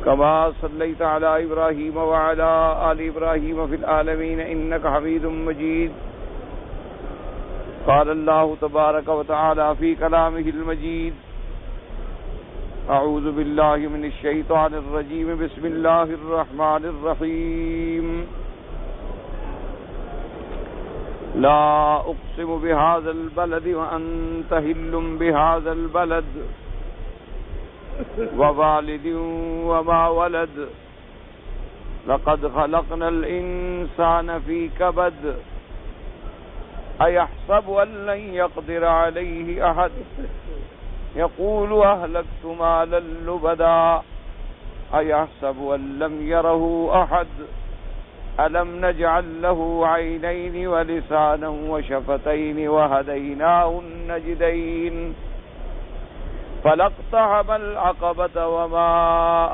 كما صليت على إبراهيم وعلى آل إبراهيم في العالمين إنك حميد مجيد. قال الله تبارك وتعالى في كلامه المجيد: أعوذ بالله من الشيطان الرجيم. بسم الله الرحمن الرحيم. لا أقسم بهذا البلد وأنت حل بهذا البلد ووالد وما ولد لقد خلقنا الإنسان في كبد أيحسب أن لن يقدر عليه أحد يقول أهلكت مالا لبدا أيحسب أن لم يره أحد ألم نجعل له عينين ولسانا وشفتين وهديناه النجدين فلاقتحم العقبة وما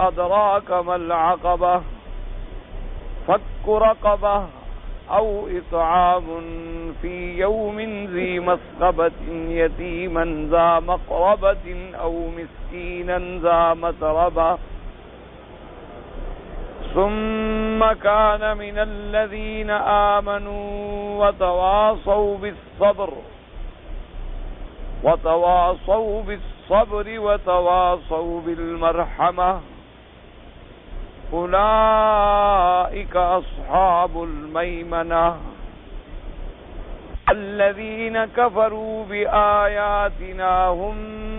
أدراك ما العقبة فك رقبة أو إطعام في يوم ذي مسغبة يتيما ذا مقربة أو مسكينا ذا متربة ثم كان من الذين آمنوا وتواصوا بالصبر وتواصوا بالمرحمة أولئك أصحاب الميمنة الذين كفروا بآياتنا هم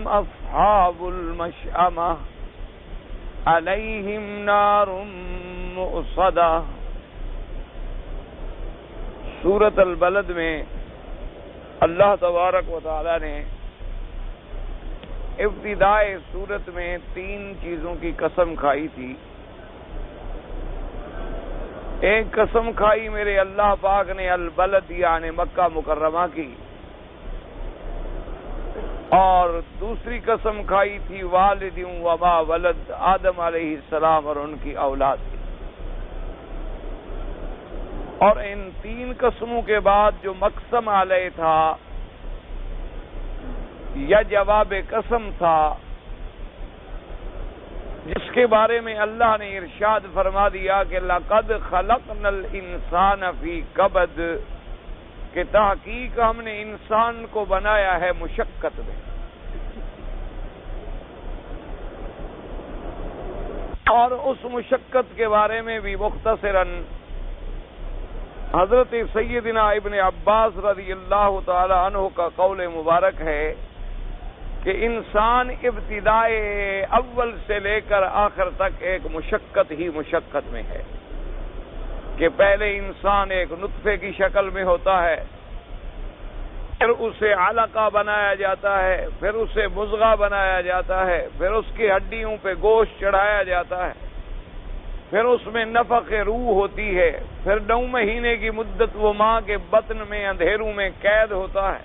أصحاب المشأمة علیہم نار مؤصدہ. سورۃ البلد میں اللہ تبارک و تعالی نے ابتدائے سورت میں 3 چیزوں کی قسم کھائی تھی. ایک قسم کھائی میرے اللہ پاک نے البلد یعنی مکہ مکرمہ کی، اور دوسری قسم کھائی تھی والد وما ولد آدم علیہ السلام اور ان کی اولاد کی. اور ان 3 قسموں کے بعد جو مقسم علیہ تھا یا جواب قسم تھا، جس کے بارے میں اللہ نے ارشاد فرما دیا کہ لقد خلقنا الانسان فی کبد، کہ تحقیق ہم نے انسان کو بنایا ہے مشقت میں. اور اس مشقت کے بارے میں بھی مختصراً حضرت سیدنا ابن عباس رضی اللہ تعالی عنہ کا قول مبارک ہے کہ انسان ابتدائے اول سے لے کر آخر تک ایک مشقت ہی مشقت میں ہے. کہ پہلے انسان ایک نطفے کی شکل میں ہوتا ہے، پھر اسے علقہ بنایا جاتا ہے، پھر اسے مضغہ بنایا جاتا ہے، پھر اس کی ہڈیوں پہ گوشت چڑھایا جاتا ہے، پھر اس میں نفخ روح ہوتی ہے، پھر 9 مہینے کی مدت وہ ماں کے بطن میں اندھیروں میں قید ہوتا ہے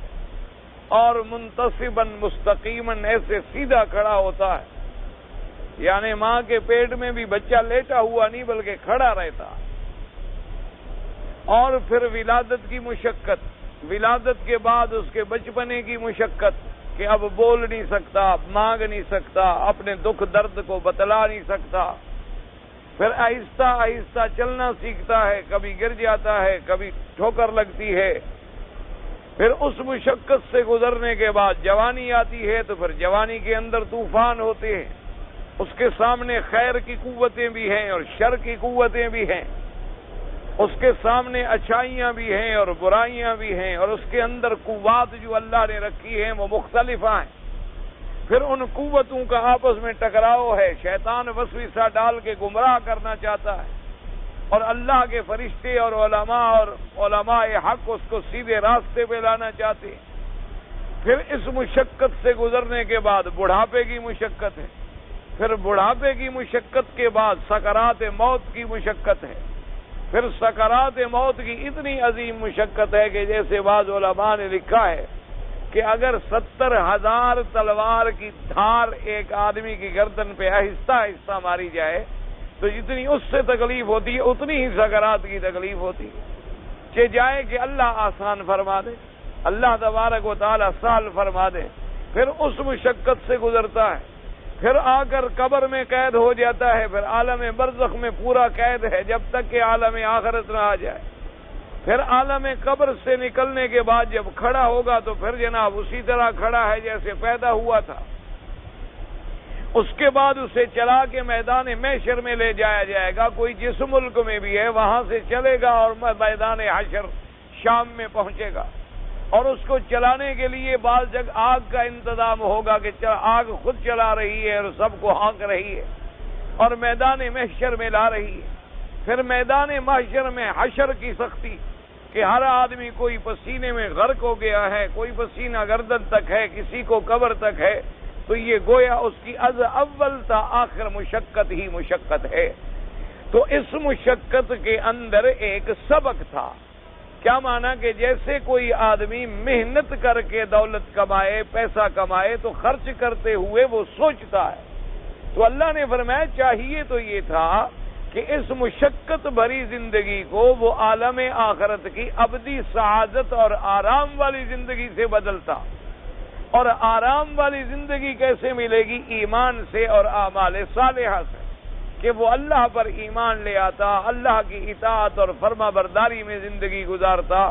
اور منتصباً مستقیماً ایسے سیدھا کھڑا ہوتا ہے، یعنی ماں کے پیٹ میں بھی بچہ لیٹا ہوا نہیں بلکہ کھڑا رہتا. اور پھر ولادت کی مشقت، ولادت کے بعد اس کے بچپنے کی مشقت کہ اب بول نہیں سکتا، مانگ نہیں سکتا، اپنے دکھ درد کو بتلا نہیں سکتا. پھر آہستہ آہستہ چلنا سیکھتا ہے، کبھی گر جاتا ہے، کبھی ٹھوکر لگتی ہے. پھر اس مشقت سے گزرنے کے بعد جوانی آتی ہے، تو پھر جوانی کے اندر طوفان ہوتے ہیں. اس کے سامنے خیر کی قوتیں بھی ہیں اور شر کی قوتیں بھی ہیں، اس کے سامنے اچھائیاں بھی ہیں اور برائیاں بھی ہیں، اور اس کے اندر قوات جو اللہ نے رکھی ہیں وہ مختلف ہیں. پھر ان قوتوں کا آپس میں ٹکراؤ ہے، شیطان وسوسہ ڈال کے گمراہ کرنا چاہتا ہے، اور اللہ کے فرشتے اور علماء حق اس کو سیدھے راستے پہ لانا چاہتے ہیں. پھر اس مشقت سے گزرنے کے بعد بڑھاپے کی مشقت ہے، پھر بڑھاپے کی مشقت کے بعد سکرات موت کی مشقت ہے. پھر سکرات موت کی اتنی عظیم مشقت ہے کہ جیسے بعض علماء نے لکھا ہے کہ اگر 70,000 تلوار کی دھار ایک آدمی کی گردن پہ آہستہ آہستہ ماری جائے تو جتنی اس سے تکلیف ہوتی ہے اتنی ہی سکرات کی تکلیف ہوتی ہے. کہ جائے کہ اللہ آسان فرما دے، اللہ تبارک و تعالی سہل فرما دے. پھر اس مشقت سے گزرتا ہے، پھر آ کر قبر میں قید ہو جاتا ہے، پھر عالم برزخ میں پورا قید ہے جب تک کہ عالم آخرت نہ آ جائے. پھر عالم قبر سے نکلنے کے بعد جب کھڑا ہوگا تو پھر جناب اسی طرح کھڑا ہے جیسے پیدا ہوا تھا. اس کے بعد اسے چلا کے میدان محشر میں لے جایا جائے گا. کوئی جس ملک میں بھی ہے وہاں سے چلے گا اور میدان حشر شام میں پہنچے گا، اور اس کو چلانے کے لیے بعض جگہ آگ کا انتظام ہوگا کہ آگ خود چلا رہی ہے اور سب کو ہانک رہی ہے اور میدان محشر میں لا رہی ہے. پھر میدان محشر میں حشر کی سختی کہ ہر آدمی کوئی پسینے میں غرق ہو گیا ہے، کوئی پسینہ گردن تک ہے، کسی کو قبر تک ہے. تو یہ گویا اس کی از اول تا آخر مشقت ہی مشقت ہے. تو اس مشقت کے اندر ایک سبق تھا. کیا مانا کہ جیسے کوئی آدمی محنت کر کے دولت کمائے، پیسہ کمائے تو خرچ کرتے ہوئے وہ سوچتا ہے. تو اللہ نے فرمایا چاہیے تو یہ تھا کہ اس مشقت بھری زندگی کو وہ عالم آخرت کی ابدی سعادت اور آرام والی زندگی سے بدلتا. اور آرام والی زندگی کیسے ملے گی؟ ایمان سے اور اعمال صالحہ سے، کہ وہ اللہ پر ایمان لے آتا، اللہ کی اطاعت اور فرما برداری میں زندگی گزارتا.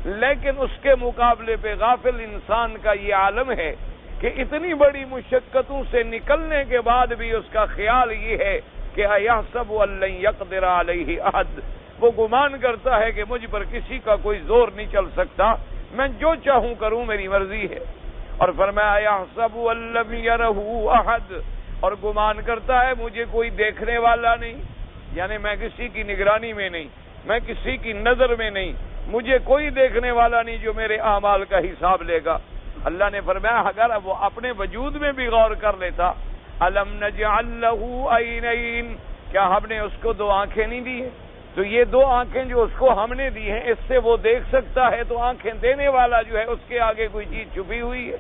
لیکن اس کے مقابلے پہ غافل انسان کا یہ عالم ہے کہ اتنی بڑی مشقتوں سے نکلنے کے بعد بھی اس کا خیال یہ ہے کہ اَيَحْسَبُ أَن لَّن يَقْدِرَ عَلَيْهِ أَحَدٌ. وہ گمان کرتا ہے کہ مجھ پر کسی کا کوئی زور نہیں چل سکتا، میں جو چاہوں کروں، میری مرضی ہے. اور فرمایا اَيَحْسَبُ أَن لَّمْ يَرَهُ أَحَدٌ، اور گمان کرتا ہے مجھے کوئی دیکھنے والا نہیں، یعنی میں کسی کی نگرانی میں نہیں، میں کسی کی نظر میں نہیں، مجھے کوئی دیکھنے والا نہیں جو میرے اعمال کا حساب لے گا. اللہ نے فرمایا اگر وہ اپنے وجود میں بھی غور کر لیتا، أَلَمْ نَجْعَل لَّهُ عَيْنَيْنِ، کیا ہم نے اس کو دو آنکھیں نہیں دی ہیں؟ تو یہ دو آنکھیں جو اس کو ہم نے دی ہیں، اس سے وہ دیکھ سکتا ہے، تو آنکھیں دینے والا جو ہے اس کے آگے کوئی چیز چھپی ہوئی ہے.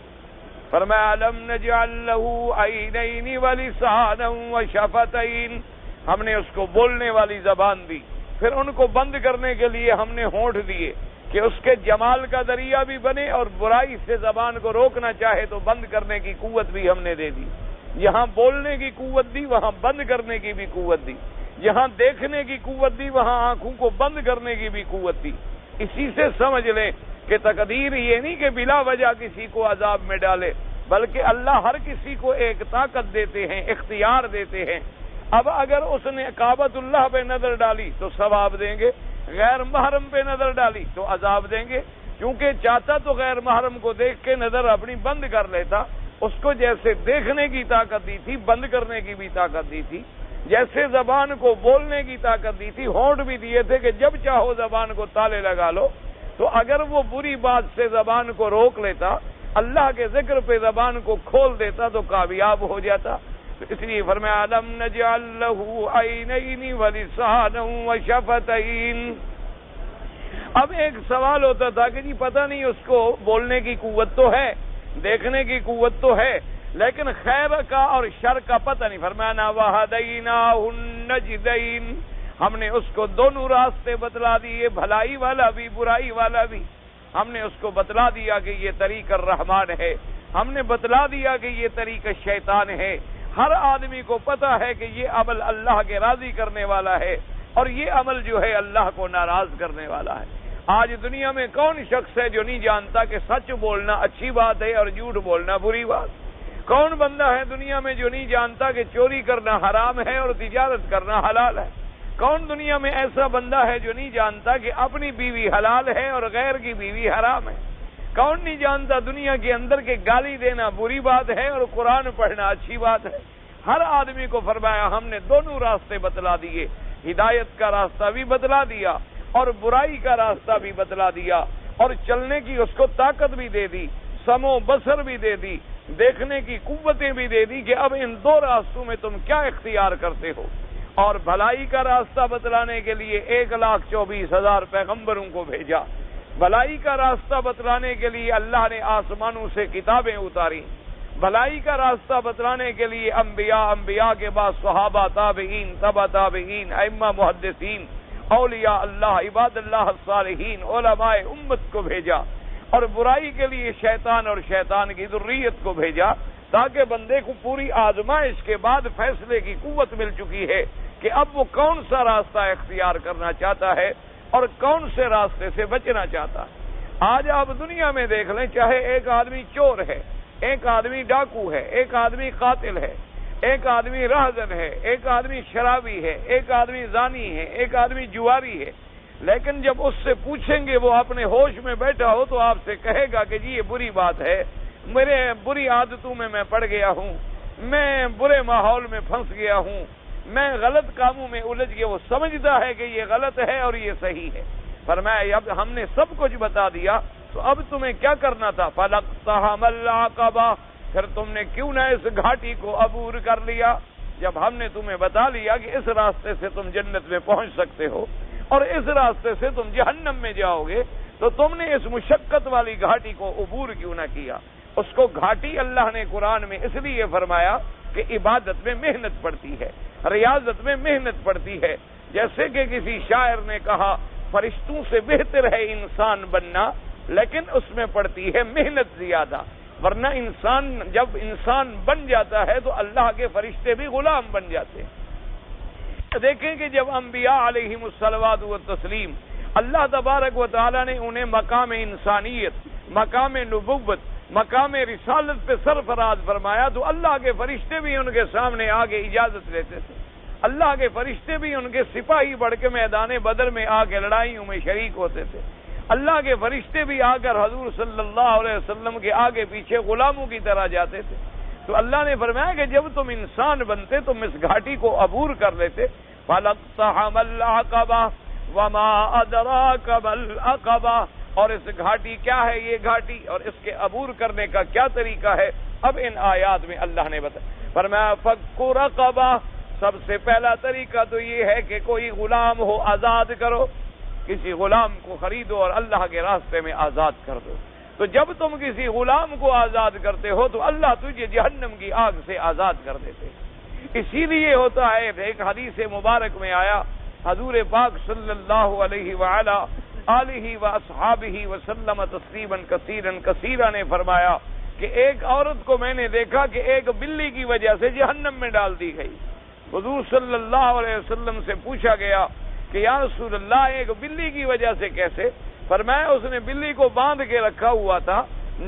فرمایا أَلَمْ نَجْعَل لَّهُ عَيْنَيْنِ وَلِسَانًا وَشَفَتَيْنِ، ہم نے اس کو بولنے والی زبان دی، پھر ان کو بند کرنے کے لیے ہم نے ہونٹ دیے کہ اس کے جمال کا ذریعہ بھی بنے، اور برائی سے زبان کو روکنا چاہے تو بند کرنے کی قوت بھی ہم نے دے دی. یہاں بولنے کی قوت دی، وہاں بند کرنے کی بھی قوت دی. یہاں دیکھنے کی قوت دی، وہاں آنکھوں کو بند کرنے کی بھی قوت دی. اسی سے سمجھ لیں کہ تقدیر یہ نہیں کہ بلا وجہ کسی کو عذاب میں ڈالے، بلکہ اللہ ہر کسی کو ایک طاقت دیتے ہیں، اختیار دیتے ہیں. اب اگر اس نے کعبۃ اللہ پہ نظر ڈالی تو ثواب دیں گے، غیر محرم پہ نظر ڈالی تو عذاب دیں گے. کیونکہ چاہتا تو غیر محرم کو دیکھ کے نظر اپنی بند کر لیتا. اس کو جیسے دیکھنے کی طاقت دی تھی، بند کرنے کی بھی طاقت دی تھی. جیسے زبان کو بولنے کی طاقت دی تھی، ہونٹ بھی دیے تھے کہ جب چاہو زبان کو تالے لگا لو. تو اگر وہ بری بات سے زبان کو روک لیتا، اللہ کے ذکر پہ زبان کو کھول دیتا تو کامیاب ہو جاتا. تو اس لیے فرمایا أَلَمْ نَجْعَل لَّهُ عَيْنَيْنِ وَلِسَانًا وَشَفَتَيْنِ. اب ایک سوال ہوتا تھا کہ جی پتہ نہیں اس کو بولنے کی قوت تو ہے، دیکھنے کی قوت تو ہے، لیکن خیر کا اور شر کا پتہ نہیں. فرمایا وَهَدَيْنَاهُ النَّجْدَيْنِ، ہم نے اس کو دونوں راستے بتلا دیے، بھلائی والا بھی برائی والا بھی. ہم نے اس کو بتلا دیا کہ یہ طریق الرحمن ہے، ہم نے بتلا دیا کہ یہ طریق شیطان ہے. ہر آدمی کو پتہ ہے کہ یہ عمل اللہ کے راضی کرنے والا ہے اور یہ عمل جو ہے اللہ کو ناراض کرنے والا ہے. آج دنیا میں کون شخص ہے جو نہیں جانتا کہ سچ بولنا اچھی بات ہے اور جھوٹ بولنا بری بات؟ کون بندہ ہے دنیا میں جو نہیں جانتا کہ چوری کرنا حرام ہے اور تجارت کرنا حلال ہے؟ کون دنیا میں ایسا بندہ ہے جو نہیں جانتا کہ اپنی بیوی حلال ہے اور غیر کی بیوی حرام ہے؟ کون نہیں جانتا دنیا کے اندر کے گالی دینا بری بات ہے اور قرآن پڑھنا اچھی بات ہے؟ ہر آدمی کو فرمایا ہم نے دونوں راستے بتلا دیے، ہدایت کا راستہ بھی بتلا دیا اور برائی کا راستہ بھی بتلا دیا، اور چلنے کی اس کو طاقت بھی دے دی، سمع و بصر بھی دے دی، دیکھنے کی قوتیں بھی دے دی کہ اب ان دو راستوں میں تم کیا اختیار کرتے ہو. اور بھلائی کا راستہ بتلانے کے لیے 1,24,000 پیغمبروں کو بھیجا. بھلائی کا راستہ بتلانے کے لیے اللہ نے آسمانوں سے کتابیں اتاری. بھلائی کا راستہ بتلانے کے لیے انبیاء کے بعد صحابہ، تابعین، تبع تابعین، ائمہ محدثین، اولیاء اللہ، عباد اللہ الصالحین، علماء امت کو بھیجا. اور برائی کے لیے شیطان اور شیطان کی ذریت کو بھیجا. تاکہ بندے کو پوری آزمائش کے بعد فیصلے کی قوت مل چکی ہے کہ اب وہ کون سا راستہ اختیار کرنا چاہتا ہے اور کون سے راستے سے بچنا چاہتا ہے۔ آج آپ دنیا میں دیکھ لیں، چاہے ایک آدمی چور ہے، ایک آدمی ڈاکو ہے، ایک آدمی قاتل ہے، ایک آدمی راہزن ہے، ایک آدمی شرابی ہے، ایک آدمی زانی ہے، ایک آدمی جواری ہے، لیکن جب اس سے پوچھیں گے وہ اپنے ہوش میں بیٹھا ہو تو آپ سے کہے گا کہ جی یہ بری بات ہے، میرے بری عادتوں میں پڑ گیا ہوں، میں برے ماحول میں پھنس گیا ہوں، میں غلط کاموں میں الجھ گیا۔ وہ سمجھتا ہے کہ یہ غلط ہے اور یہ صحیح ہے۔ فرمایا اب ہم نے سب کچھ بتا دیا تو اب تمہیں کیا کرنا تھا؟ فَلَقْتَحَمَ الْعَقَبَةَ، پھر تم نے کیوں نہ اس گھاٹی کو عبور کر لیا؟ جب ہم نے تمہیں بتا لیا کہ اس راستے سے تم جنت میں پہنچ سکتے ہو اور اس راستے سے تم جہنم میں جاؤ گے، تو تم نے اس مشقت والی گھاٹی کو عبور کیوں نہ کیا؟ اس کو گھاٹی اللہ نے قرآن میں اس لیے فرمایا کہ عبادت میں محنت پڑتی ہے، ریاضت میں محنت پڑتی ہے۔ جیسے کہ کسی شاعر نے کہا فرشتوں سے بہتر ہے انسان بننا، لیکن اس میں پڑتی ہے محنت زیادہ، ورنہ جب انسان بن جاتا ہے تو اللہ کے فرشتے بھی غلام بن جاتے ہیں۔ دیکھیں کہ جب انبیاء علیہم الصلوات والتسلیم اللہ تبارک و تعالی نے انہیں مقام انسانیت، مقام نبوت، مقام رسالت پہ سرفراز فرمایا تو اللہ کے فرشتے بھی ان کے سامنے آگے اجازت لیتے تھے۔ اللہ کے فرشتے بھی ان کے سپاہی بڑھ کے میدان بدر میں آ کے لڑائیوں میں شریک ہوتے تھے۔ اللہ کے فرشتے بھی آ کر حضور صلی اللہ علیہ وسلم کے آگے پیچھے غلاموں کی طرح جاتے تھے۔ تو اللہ نے فرمایا کہ جب تم انسان بنتے تم اس گھاٹی کو عبور کر لیتے۔ فَلَقْتَحَمَ الْعَقَبَةَ وَمَا أَدْرَاكَ مَا الْعَقَبَةُ، اور اس گھاٹی کیا ہے یہ گھاٹی اور اس کے عبور کرنے کا کیا طریقہ ہے؟ اب ان آیات میں اللہ نے بتایا، فرمایا فَكُّ رَقَبَةٍ، سب سے پہلا طریقہ تو یہ ہے کہ کوئی غلام ہو آزاد کرو، کسی غلام کو خریدو اور اللہ کے راستے میں آزاد کر دو۔ تو جب تم کسی غلام کو آزاد کرتے ہو تو اللہ تجھے جہنم کی آگ سے آزاد کر دیتے۔ اسی لیے ہوتا ہے، ایک حدیث مبارک میں آیا، حضور پاک صلی اللہ علیہ وآلہ آلہ واصحابہ وسلم تسلیما کثیرا کثیرا نے فرمایا کہ ایک عورت کو میں نے دیکھا کہ ایک بلی کی وجہ سے جہنم میں ڈال دی گئی۔ حضور صلی اللہ علیہ وسلم سے پوچھا گیا کہ یا رسول اللہ ایک بلی کی وجہ سے کیسے؟ فرمایا اس نے بلی کو باندھ کے رکھا ہوا تھا،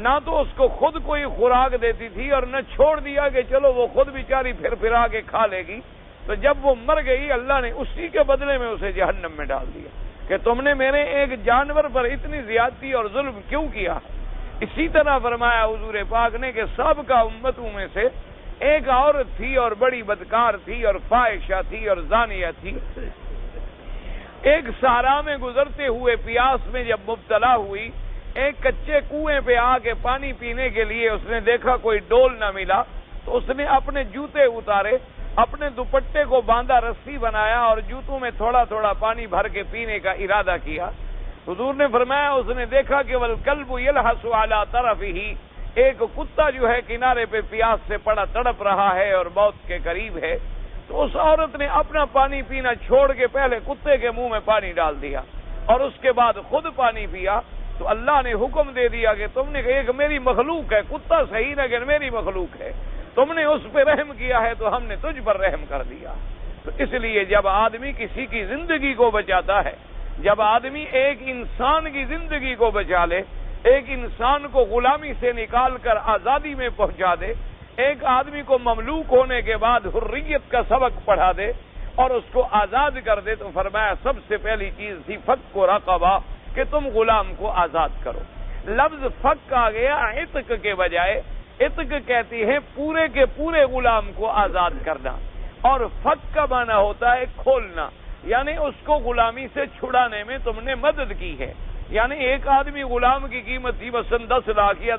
نہ تو اس کو خود کوئی خوراک دیتی تھی اور نہ چھوڑ دیا کہ چلو وہ خود بیچاری پھر آ کے کھا لے گی۔ تو جب وہ مر گئی اللہ نے اسی کے بدلے میں اسے جہنم میں ڈال دیا کہ تم نے میرے ایک جانور پر اتنی زیادتی اور ظلم کیوں کیا؟ اسی طرح فرمایا حضور پاک نے کہ سابقہ امتوں میں سے ایک عورت تھی اور بڑی بدکار تھی اور فاحشہ تھی اور زانیہ تھی۔ ایک صحرا میں گزرتے ہوئے پیاس میں جب مبتلا ہوئی، ایک کچے کنویں پہ آ کے پانی پینے کے لیے اس نے دیکھا کوئی ڈول نہ ملا تو اس نے اپنے جوتے اتارے، اپنے دوپٹے کو باندھا، رسی بنایا اور جوتوں میں تھوڑا تھوڑا پانی بھر کے پینے کا ارادہ کیا۔ حضور نے فرمایا اس نے دیکھا کہ والکلب یلحس علی طرفہ، ایک کتا جو ہے کنارے پہ پیاس سے پڑا تڑپ رہا ہے اور موت کے قریب ہے۔ تو اس عورت نے اپنا پانی پینا چھوڑ کے پہلے کتے کے منہ میں پانی ڈال دیا اور اس کے بعد خود پانی پیا۔ تو اللہ نے حکم دے دیا کہ تم نے ایک میری مخلوق ہے، کتا صحیح لیکن میری مخلوق ہے، تم نے اس پہ رحم کیا ہے تو ہم نے تجھ پر رحم کر دیا۔ تو اس لیے جب آدمی کسی کی زندگی کو بچاتا ہے، جب آدمی ایک انسان کی زندگی کو بچا لے، ایک انسان کو غلامی سے نکال کر آزادی میں پہنچا دے، ایک آدمی کو مملوک ہونے کے بعد حریت کا سبق پڑھا دے اور اس کو آزاد کر دے، تو فرمایا سب سے پہلی چیز تھی فک رقبہ، کہ تم غلام کو آزاد کرو۔ لفظ فک آ گیا عتق کے بجائے، عتق کہتی ہے پورے کے پورے غلام کو آزاد کرنا، اور فک کا معنی ہوتا ہے کھولنا، یعنی اس کو غلامی سے چھڑانے میں تم نے مدد کی ہے۔ یعنی ایک آدمی غلام کی قیمت تھی مثلاً 10 لاکھ یا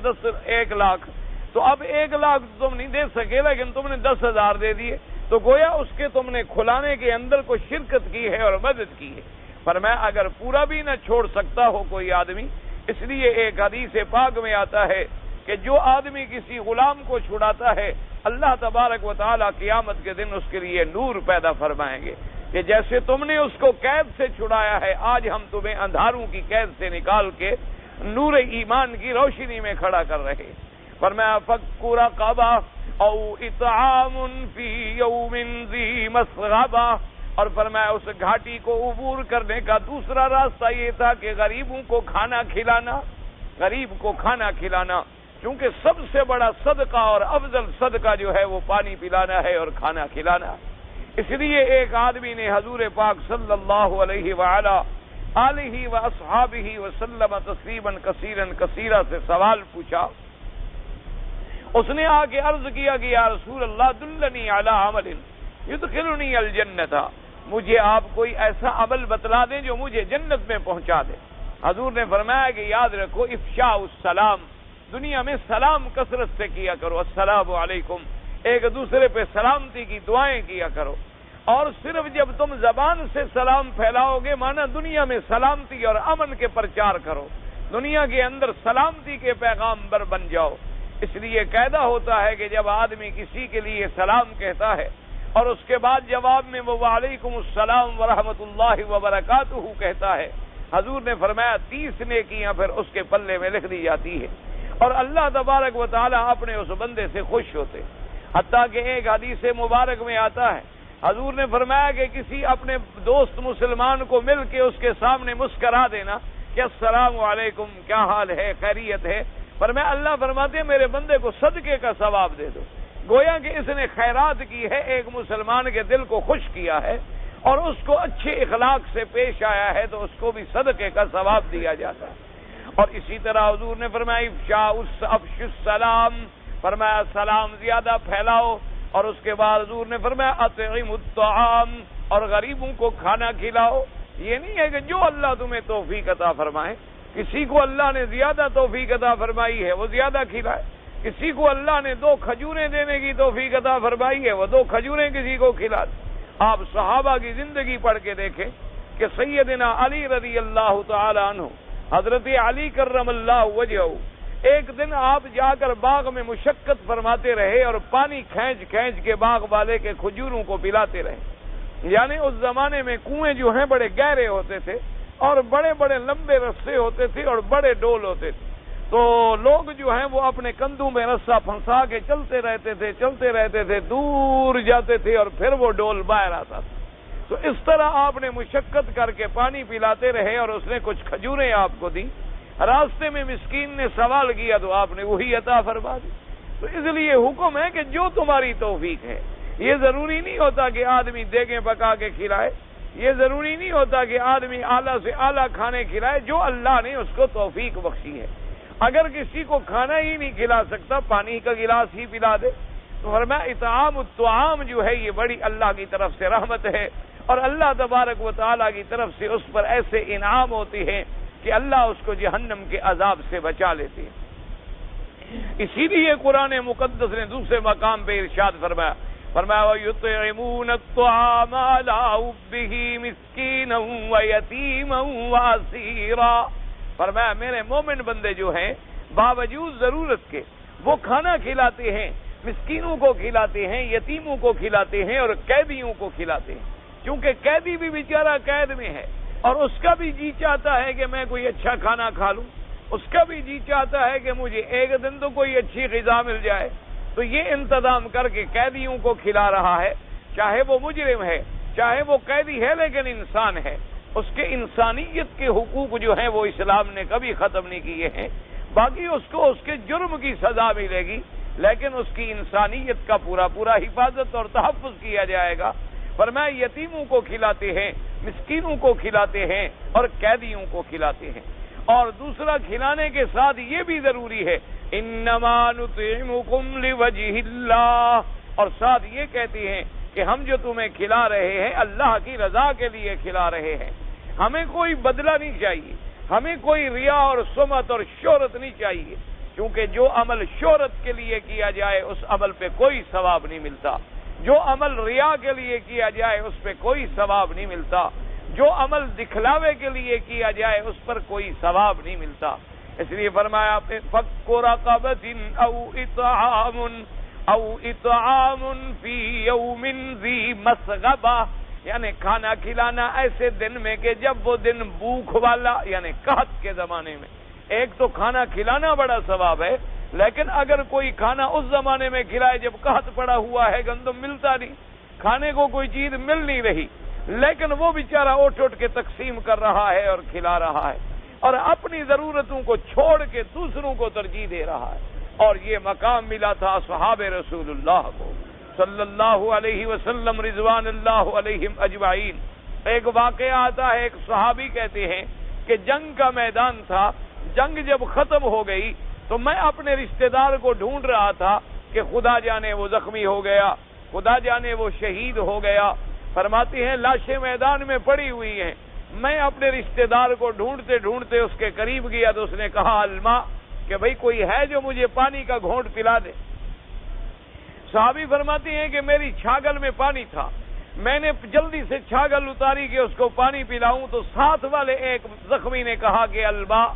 1 لاکھ، تو اب 1 لاکھ تم نہیں دے سکے لیکن تم نے 10,000 دے دیے، تو گویا اس کے تم نے کھلانے کے اندر کو شرکت کی ہے اور مدد کی ہے۔ فرمایا اگر پورا بھی نہ چھوڑ سکتا ہو کوئی آدمی، اس لیے ایک حدیث پاک میں آتا ہے کہ جو آدمی کسی غلام کو چھڑاتا ہے اللہ تبارک و تعالی قیامت کے دن اس کے لیے نور پیدا فرمائیں گے کہ جیسے تم نے اس کو قید سے چھڑایا ہے، آج ہم تمہیں اندھاروں کی قید سے نکال کے نور ایمان کی روشنی میں کھڑا کر رہے۔ فرمایا فک رقبہ او اطعام فی یوم ذی مسغبہ، اور فرمایا اس گھاٹی کو عبور کرنے کا دوسرا راستہ یہ تھا کہ غریبوں کو کھانا کھلانا، غریب کو کھانا کھلانا، کیونکہ سب سے بڑا صدقہ اور افضل صدقہ جو ہے وہ پانی پلانا ہے اور کھانا کھلانا۔ اس لیے ایک آدمی نے حضور پاک صلی اللہ علیہ وآلہ آلہ واصحابہ وسلم تسلیما کثیرا کثیرا سے سوال پوچھا۔ اس نے آ کے عرض کیا کہ یا رسول اللہ دلنی علی عمل یدخلنی الجنۃ، مجھے آپ کوئی ایسا عمل بتلا دیں جو مجھے جنت میں پہنچا دے۔ حضور نے فرمایا کہ یاد رکھو افشاء السلام، دنیا میں سلام کثرت سے کیا کرو، السلام علیکم، ایک دوسرے پہ سلامتی کی دعائیں کیا کرو، اور صرف جب تم زبان سے سلام پھیلاؤ گے مانا دنیا میں سلامتی اور امن کے پرچار کرو، دنیا کے اندر سلامتی کے پیغامبر بن جاؤ۔ اس لیے قاعدہ ہوتا ہے کہ جب آدمی کسی کے لیے سلام کہتا ہے اور اس کے بعد جواب میں وہ وعلیکم السلام ورحمۃ اللہ وبرکاتہ کہتا ہے، حضور نے فرمایا 30 نیکیاں پھر اس کے پلے میں لکھ دی جاتی ہے، اور اللہ تبارک و تعالی اپنے اس بندے سے خوش ہوتے۔ حتیٰ کہ ایک حدیث مبارک میں آتا ہے، حضور نے فرمایا کہ کسی اپنے دوست مسلمان کو مل کے اس کے سامنے مسکرا دینا کہ السلام علیکم، کیا حال ہے، خیریت ہے، فرمایا اللہ فرماتے ہیں میرے بندے کو صدقے کا ثواب دے دو، گویا کہ اس نے خیرات کی ہے، ایک مسلمان کے دل کو خوش کیا ہے اور اس کو اچھے اخلاق سے پیش آیا ہے تو اس کو بھی صدقے کا ثواب دیا جاتا ہے۔ اور اسی طرح حضور نے فرمایا افشوا السلام، فرمایا سلام زیادہ پھیلاؤ، اور اس کے بعد حضور نے فرمایا اطعموا الطعام، اور غریبوں کو کھانا کھلاؤ۔ یہ نہیں ہے کہ جو اللہ تمہیں توفیق عطا فرمائے، کسی کو اللہ نے زیادہ توفیق عطا فرمائی ہے وہ زیادہ کھلائے، کسی کو اللہ نے 2 کھجوریں دینے کی توفیق عطا فرمائی ہے وہ 2 کھجوریں کسی کو کھلا دے۔ آپ صحابہ کی زندگی پڑھ کے دیکھیں کہ سیدنا علی رضی اللہ تعالی عنہ، حضرت علی کرم اللہ وجہہ، ایک دن آپ جا کر باغ میں مشقت فرماتے رہے اور پانی کھینچ کھینچ کے باغ والے کے کھجوروں کو پلاتے رہے۔ یعنی اس زمانے میں کنویں جو ہیں بڑے گہرے ہوتے تھے اور بڑے بڑے لمبے رسے ہوتے تھے اور بڑے ڈول ہوتے تھے، تو لوگ جو ہیں وہ اپنے کندھوں میں رسہ پھنسا کے چلتے رہتے تھے، دور جاتے تھے اور پھر وہ ڈول باہر آتا تھا۔ تو اس طرح آپ نے مشقت کر کے پانی پلاتے رہے اور اس نے کچھ کھجوریں آپ کو دی، راستے میں مسکین نے سوال کیا تو آپ نے وہی عطا فرما دی۔ تو اس لیے حکم ہے کہ جو تمہاری توفیق ہے، یہ ضروری نہیں ہوتا کہ آدمی دیگیں پکا کے کھلائے، یہ ضروری نہیں ہوتا کہ آدمی اعلیٰ سے اعلیٰ کھانے کھلائے، جو اللہ نے اس کو توفیق بخشی ہے۔ اگر کسی کو کھانا ہی نہیں کھلا سکتا، پانی کا گلاس ہی پلا دے، تو فرمایا اطعام الطعام جو ہے یہ بڑی اللہ کی طرف سے رحمت ہے، اور اللہ تبارک و تعالیٰ کی طرف سے اس پر ایسے انعام ہوتے ہیں کہ اللہ اس کو جہنم کے عذاب سے بچا لیتے ہیں۔ اسی لیے قرآن مقدس نے دوسرے مقام پہ ارشاد فرمایا وَيُطْعِمُونَ الطَّعَامَ عَلَىٰ حُبِّهِ مِسْكِينًا وَيَتِيمًا وَأَسِيرًا، فرمایا میرے مومن بندے جو ہیں باوجود ضرورت کے وہ کھانا کھلاتے ہیں، مسکینوں کو کھلاتے ہیں، یتیموں کو کھلاتے ہیں اور قیدیوں کو کھلاتے ہیں، کیونکہ قیدی بھی بیچارہ قید میں ہے اور اس کا بھی جی چاہتا ہے کہ میں کوئی اچھا کھانا کھا لوں، اس کا بھی جی چاہتا ہے کہ مجھے ایک دن تو کوئی اچھی غذا مل جائے، تو یہ انتظام کر کے قیدیوں کو کھلا رہا ہے، چاہے وہ مجرم ہے، چاہے وہ قیدی ہے لیکن انسان ہے، اس کے انسانیت کے حقوق جو ہیں وہ اسلام نے کبھی ختم نہیں کیے ہیں، باقی اس کو اس کے جرم کی سزا ملے گی لیکن اس کی انسانیت کا پورا حفاظت اور تحفظ کیا جائے گا۔ فرمایا یتیموں کو کھلاتے ہیں، مسکینوں کو کھلاتے ہیں اور قیدیوں کو کھلاتے ہیں، اور دوسرا کھلانے کے ساتھ یہ بھی ضروری ہے انما نطعمکم لوجہ اللہ، اور ساتھ یہ کہتے ہیں کہ ہم جو تمہیں کھلا رہے ہیں اللہ کی رضا کے لیے کھلا رہے ہیں، ہمیں کوئی بدلہ نہیں چاہیے، ہمیں کوئی ریا اور سمت اور شہرت نہیں چاہیے، کیونکہ جو عمل شہرت کے لیے کیا جائے اس عمل پہ کوئی ثواب نہیں ملتا، جو عمل ریا کے لیے کیا جائے اس پہ کوئی ثواب نہیں ملتا، جو عمل دکھلاوے کے لیے کیا جائے اس پر کوئی ثواب نہیں ملتا۔ اس لیے فرمایا فک رقبۃ او اطعام فی یوم ذی مسغبہ، یعنی کھانا کھلانا ایسے دن میں کہ جب وہ دن بھوک والا یعنی قحط کے زمانے میں، ایک تو کھانا کھلانا بڑا ثواب ہے لیکن اگر کوئی کھانا اس زمانے میں کھلائے جب قحط پڑا ہوا ہے، گندم ملتا نہیں، کھانے کو کوئی چیز مل نہیں رہی، لیکن وہ بیچارہ اٹھ اٹھ کے تقسیم کر رہا ہے اور کھلا رہا ہے، اور اپنی ضرورتوں کو چھوڑ کے دوسروں کو ترجیح دے رہا ہے. اور یہ مقام ملا تھا اصحاب رسول اللہ کو صلی اللہ علیہ وسلم رضوان اللہ علیہم اجمعین. ایک واقعہ آتا ہے، ایک صحابی کہتے ہیں کہ جنگ کا میدان تھا، جنگ جب ختم ہو گئی تو میں اپنے رشتہ دار کو ڈھونڈ رہا تھا کہ خدا جانے وہ زخمی ہو گیا، خدا جانے وہ شہید ہو گیا. فرماتی ہیں لاشیں میدان میں پڑی ہوئی ہیں، میں اپنے رشتہ دار کو ڈھونڈتے ڈھونڈتے اس کے قریب گیا تو اس نے کہا الماء، کہ بھئی کوئی ہے جو مجھے پانی کا گھونٹ پلا دے. صحابی فرماتی ہیں کہ میری چھاگل میں پانی تھا، میں نے جلدی سے چھاگل اتاری کہ اس کو پانی پلاؤں تو ساتھ والے ایک زخمی نے کہا کہ الماء،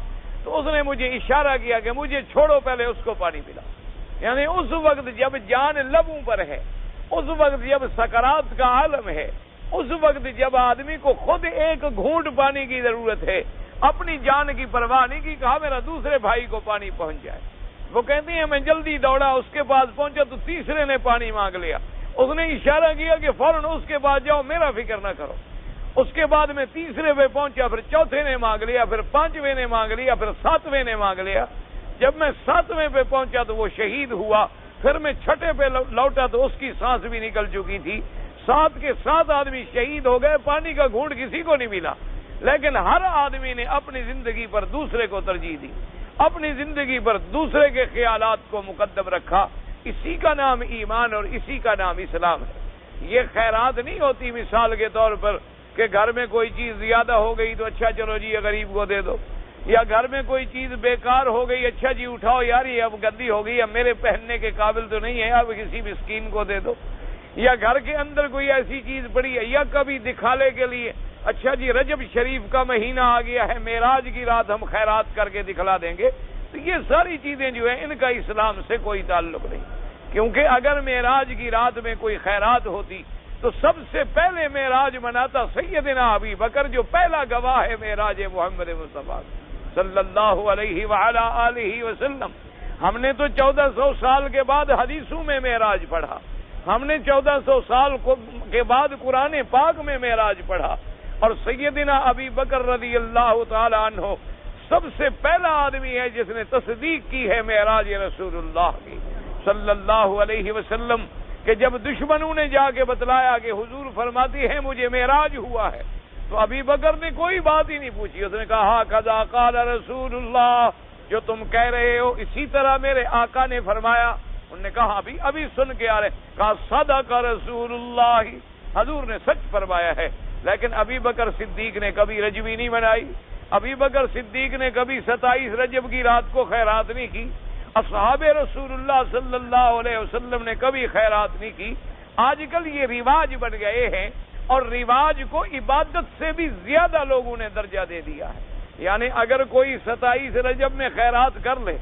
تو اس نے مجھے اشارہ کیا کہ مجھے چھوڑو، پہلے اس کو پانی پلا. یعنی اس وقت جب جان لبوں پر ہے، اس وقت جب سکرات کا عالم ہے، اس وقت جب آدمی کو خود ایک گھونٹ پانی کی ضرورت ہے، اپنی جان کی پرواہ نہیں کی، کہا میرا دوسرے بھائی کو پانی پہنچ جائے. وہ کہتی ہیں میں جلدی دوڑا، اس کے پاس پہنچا تو تیسرے نے پانی مانگ لیا. اس نے اشارہ کیا کہ فوراً اس کے بعد جاؤ، میرا فکر نہ کرو. اس کے بعد میں تیسرے پہ پہنچا، پھر چوتھے نے مانگ لیا، پھر پانچویں نے مانگ لیا، پھر ساتویں نے مانگ لیا. جب میں ساتویں پہ پہنچا تو وہ شہید ہوا. پھر میں چھٹے پہ لوٹا تو اس کی سانس بھی نکل چکی تھی. 7 کے 7 آدمی شہید ہو گئے، پانی کا گھونٹ کسی کو نہیں ملا. لیکن ہر آدمی نے اپنی زندگی پر دوسرے کو ترجیح دی، اپنی زندگی پر دوسرے کے خیالات کو مقدم رکھا. اسی کا نام ایمان اور اسی کا نام اسلام ہے. یہ خیرات نہیں ہوتی مثال کے طور پر کہ گھر میں کوئی چیز زیادہ ہو گئی تو اچھا چلو جی یہ غریب کو دے دو، یا گھر میں کوئی چیز بیکار ہو گئی، اچھا جی اٹھاؤ یار یہ اب گندی ہو گئی، اب میرے پہننے کے قابل تو نہیں ہے، اب کسی مسکین کو دے دو. یا گھر کے اندر کوئی ایسی چیز پڑی ہے، یا کبھی دکھانے کے لیے اچھا جی رجب شریف کا مہینہ آ گیا ہے، معراج کی رات ہم خیرات کر کے دکھلا دیں گے. تو یہ ساری چیزیں جو ہیں ان کا اسلام سے کوئی تعلق نہیں، کیونکہ اگر معراج کی رات میں کوئی خیرات ہوتی تو سب سے پہلے معراج مناتا سیدنا ابی بکر، جو پہلا گواہ ہے معراج محمد مصطفیٰ صلی اللہ علیہ وعلی آلہ وسلم. ہم نے تو 1400 سال کے بعد حدیثوں میں معراج پڑھا، ہم نے 1400 سال کے بعد قرآن پاک میں معراج پڑھا، اور سیدنا ابی بکر رضی اللہ تعالی عنہ سب سے پہلا آدمی ہے جس نے تصدیق کی ہے معراج رسول اللہ کی صلی اللہ علیہ وسلم. کہ جب دشمنوں نے جا کے بتلایا کہ حضور فرماتی ہے مجھے معراج ہوا ہے، تو ابی بکر نے کوئی بات ہی نہیں پوچھی. اس نے کہا قضا قال رسول اللہ، جو تم کہہ رہے ہو اسی طرح میرے آقا نے فرمایا. انہوں نے کہا ابھی سن کے آ رہے، کہا صدق رسول اللہ، حضور نے سچ فرمایا ہے. لیکن ابی بکر صدیق نے کبھی رجبی نہیں منائی، ابی بکر صدیق نے کبھی 27 رجب کی رات کو خیرات نہیں کی، اصحاب رسول اللہ صلی اللہ علیہ وسلم نے کبھی خیرات نہیں کی. آج کل یہ رواج بن گئے ہیں، اور رواج کو عبادت سے بھی زیادہ لوگوں نے درجہ دے دیا ہے. یعنی اگر کوئی 27 رجب میں خیرات کر لے،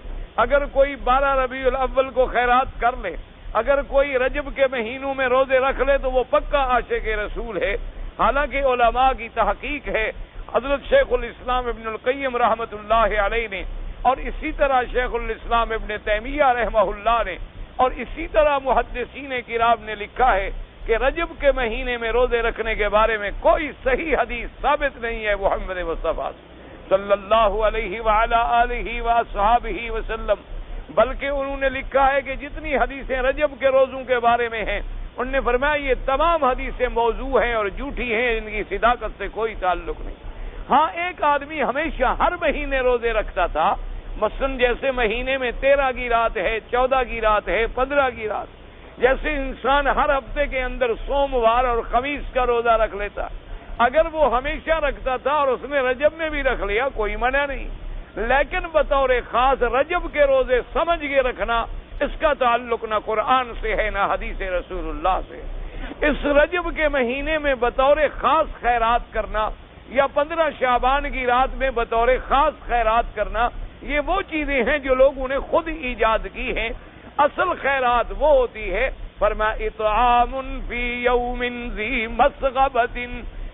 اگر کوئی 12 ربیع الاول کو خیرات کر لے، اگر کوئی رجب کے مہینوں میں روزے رکھ لے تو وہ پکا عاشق رسول ہے. حالانکہ علماء کی تحقیق ہے، حضرت شیخ الاسلام ابن القیم رحمۃ اللہ علیہ نے، اور اسی طرح شیخ الاسلام ابن تیمیہ رحمہ اللہ نے، اور اسی طرح محدثین کرام نے لکھا ہے کہ رجب کے مہینے میں روزے رکھنے کے بارے میں کوئی صحیح حدیث ثابت نہیں ہے محمد مصطفیٰ صلی اللہ علیہ وعلی آلہ وصحبہ وسلم. بلکہ انہوں نے لکھا ہے کہ جتنی حدیثیں رجب کے روزوں کے بارے میں ہیں، انہوں نے فرمایا یہ تمام حدیثیں موضوع ہیں اور جھوٹی ہیں، ان کی صداقت سے کوئی تعلق نہیں. ہاں ایک آدمی ہمیشہ ہر مہینے روزے رکھتا تھا، مثلا جیسے مہینے میں 13 کی رات ہے، 14 کی رات ہے، 15 کی رات، جیسے انسان ہر ہفتے کے اندر سوموار اور خمیس کا روزہ رکھ لیتا، اگر وہ ہمیشہ رکھتا تھا اور اس نے رجب میں بھی رکھ لیا کوئی منع نہیں. لیکن بطور خاص رجب کے روزے سمجھ کے رکھنا، اس کا تعلق نہ قرآن سے ہے نہ حدیث رسول اللہ سے. اس رجب کے مہینے میں بطور خاص خیرات کرنا، یا 15 شعبان کی رات میں بطور خاص خیرات کرنا، یہ وہ چیزیں ہیں جو لوگوں نے خود ایجاد کی ہیں. اصل خیرات وہ ہوتی ہے فرمایا اطعام فی یوم ذی مسغبۃ،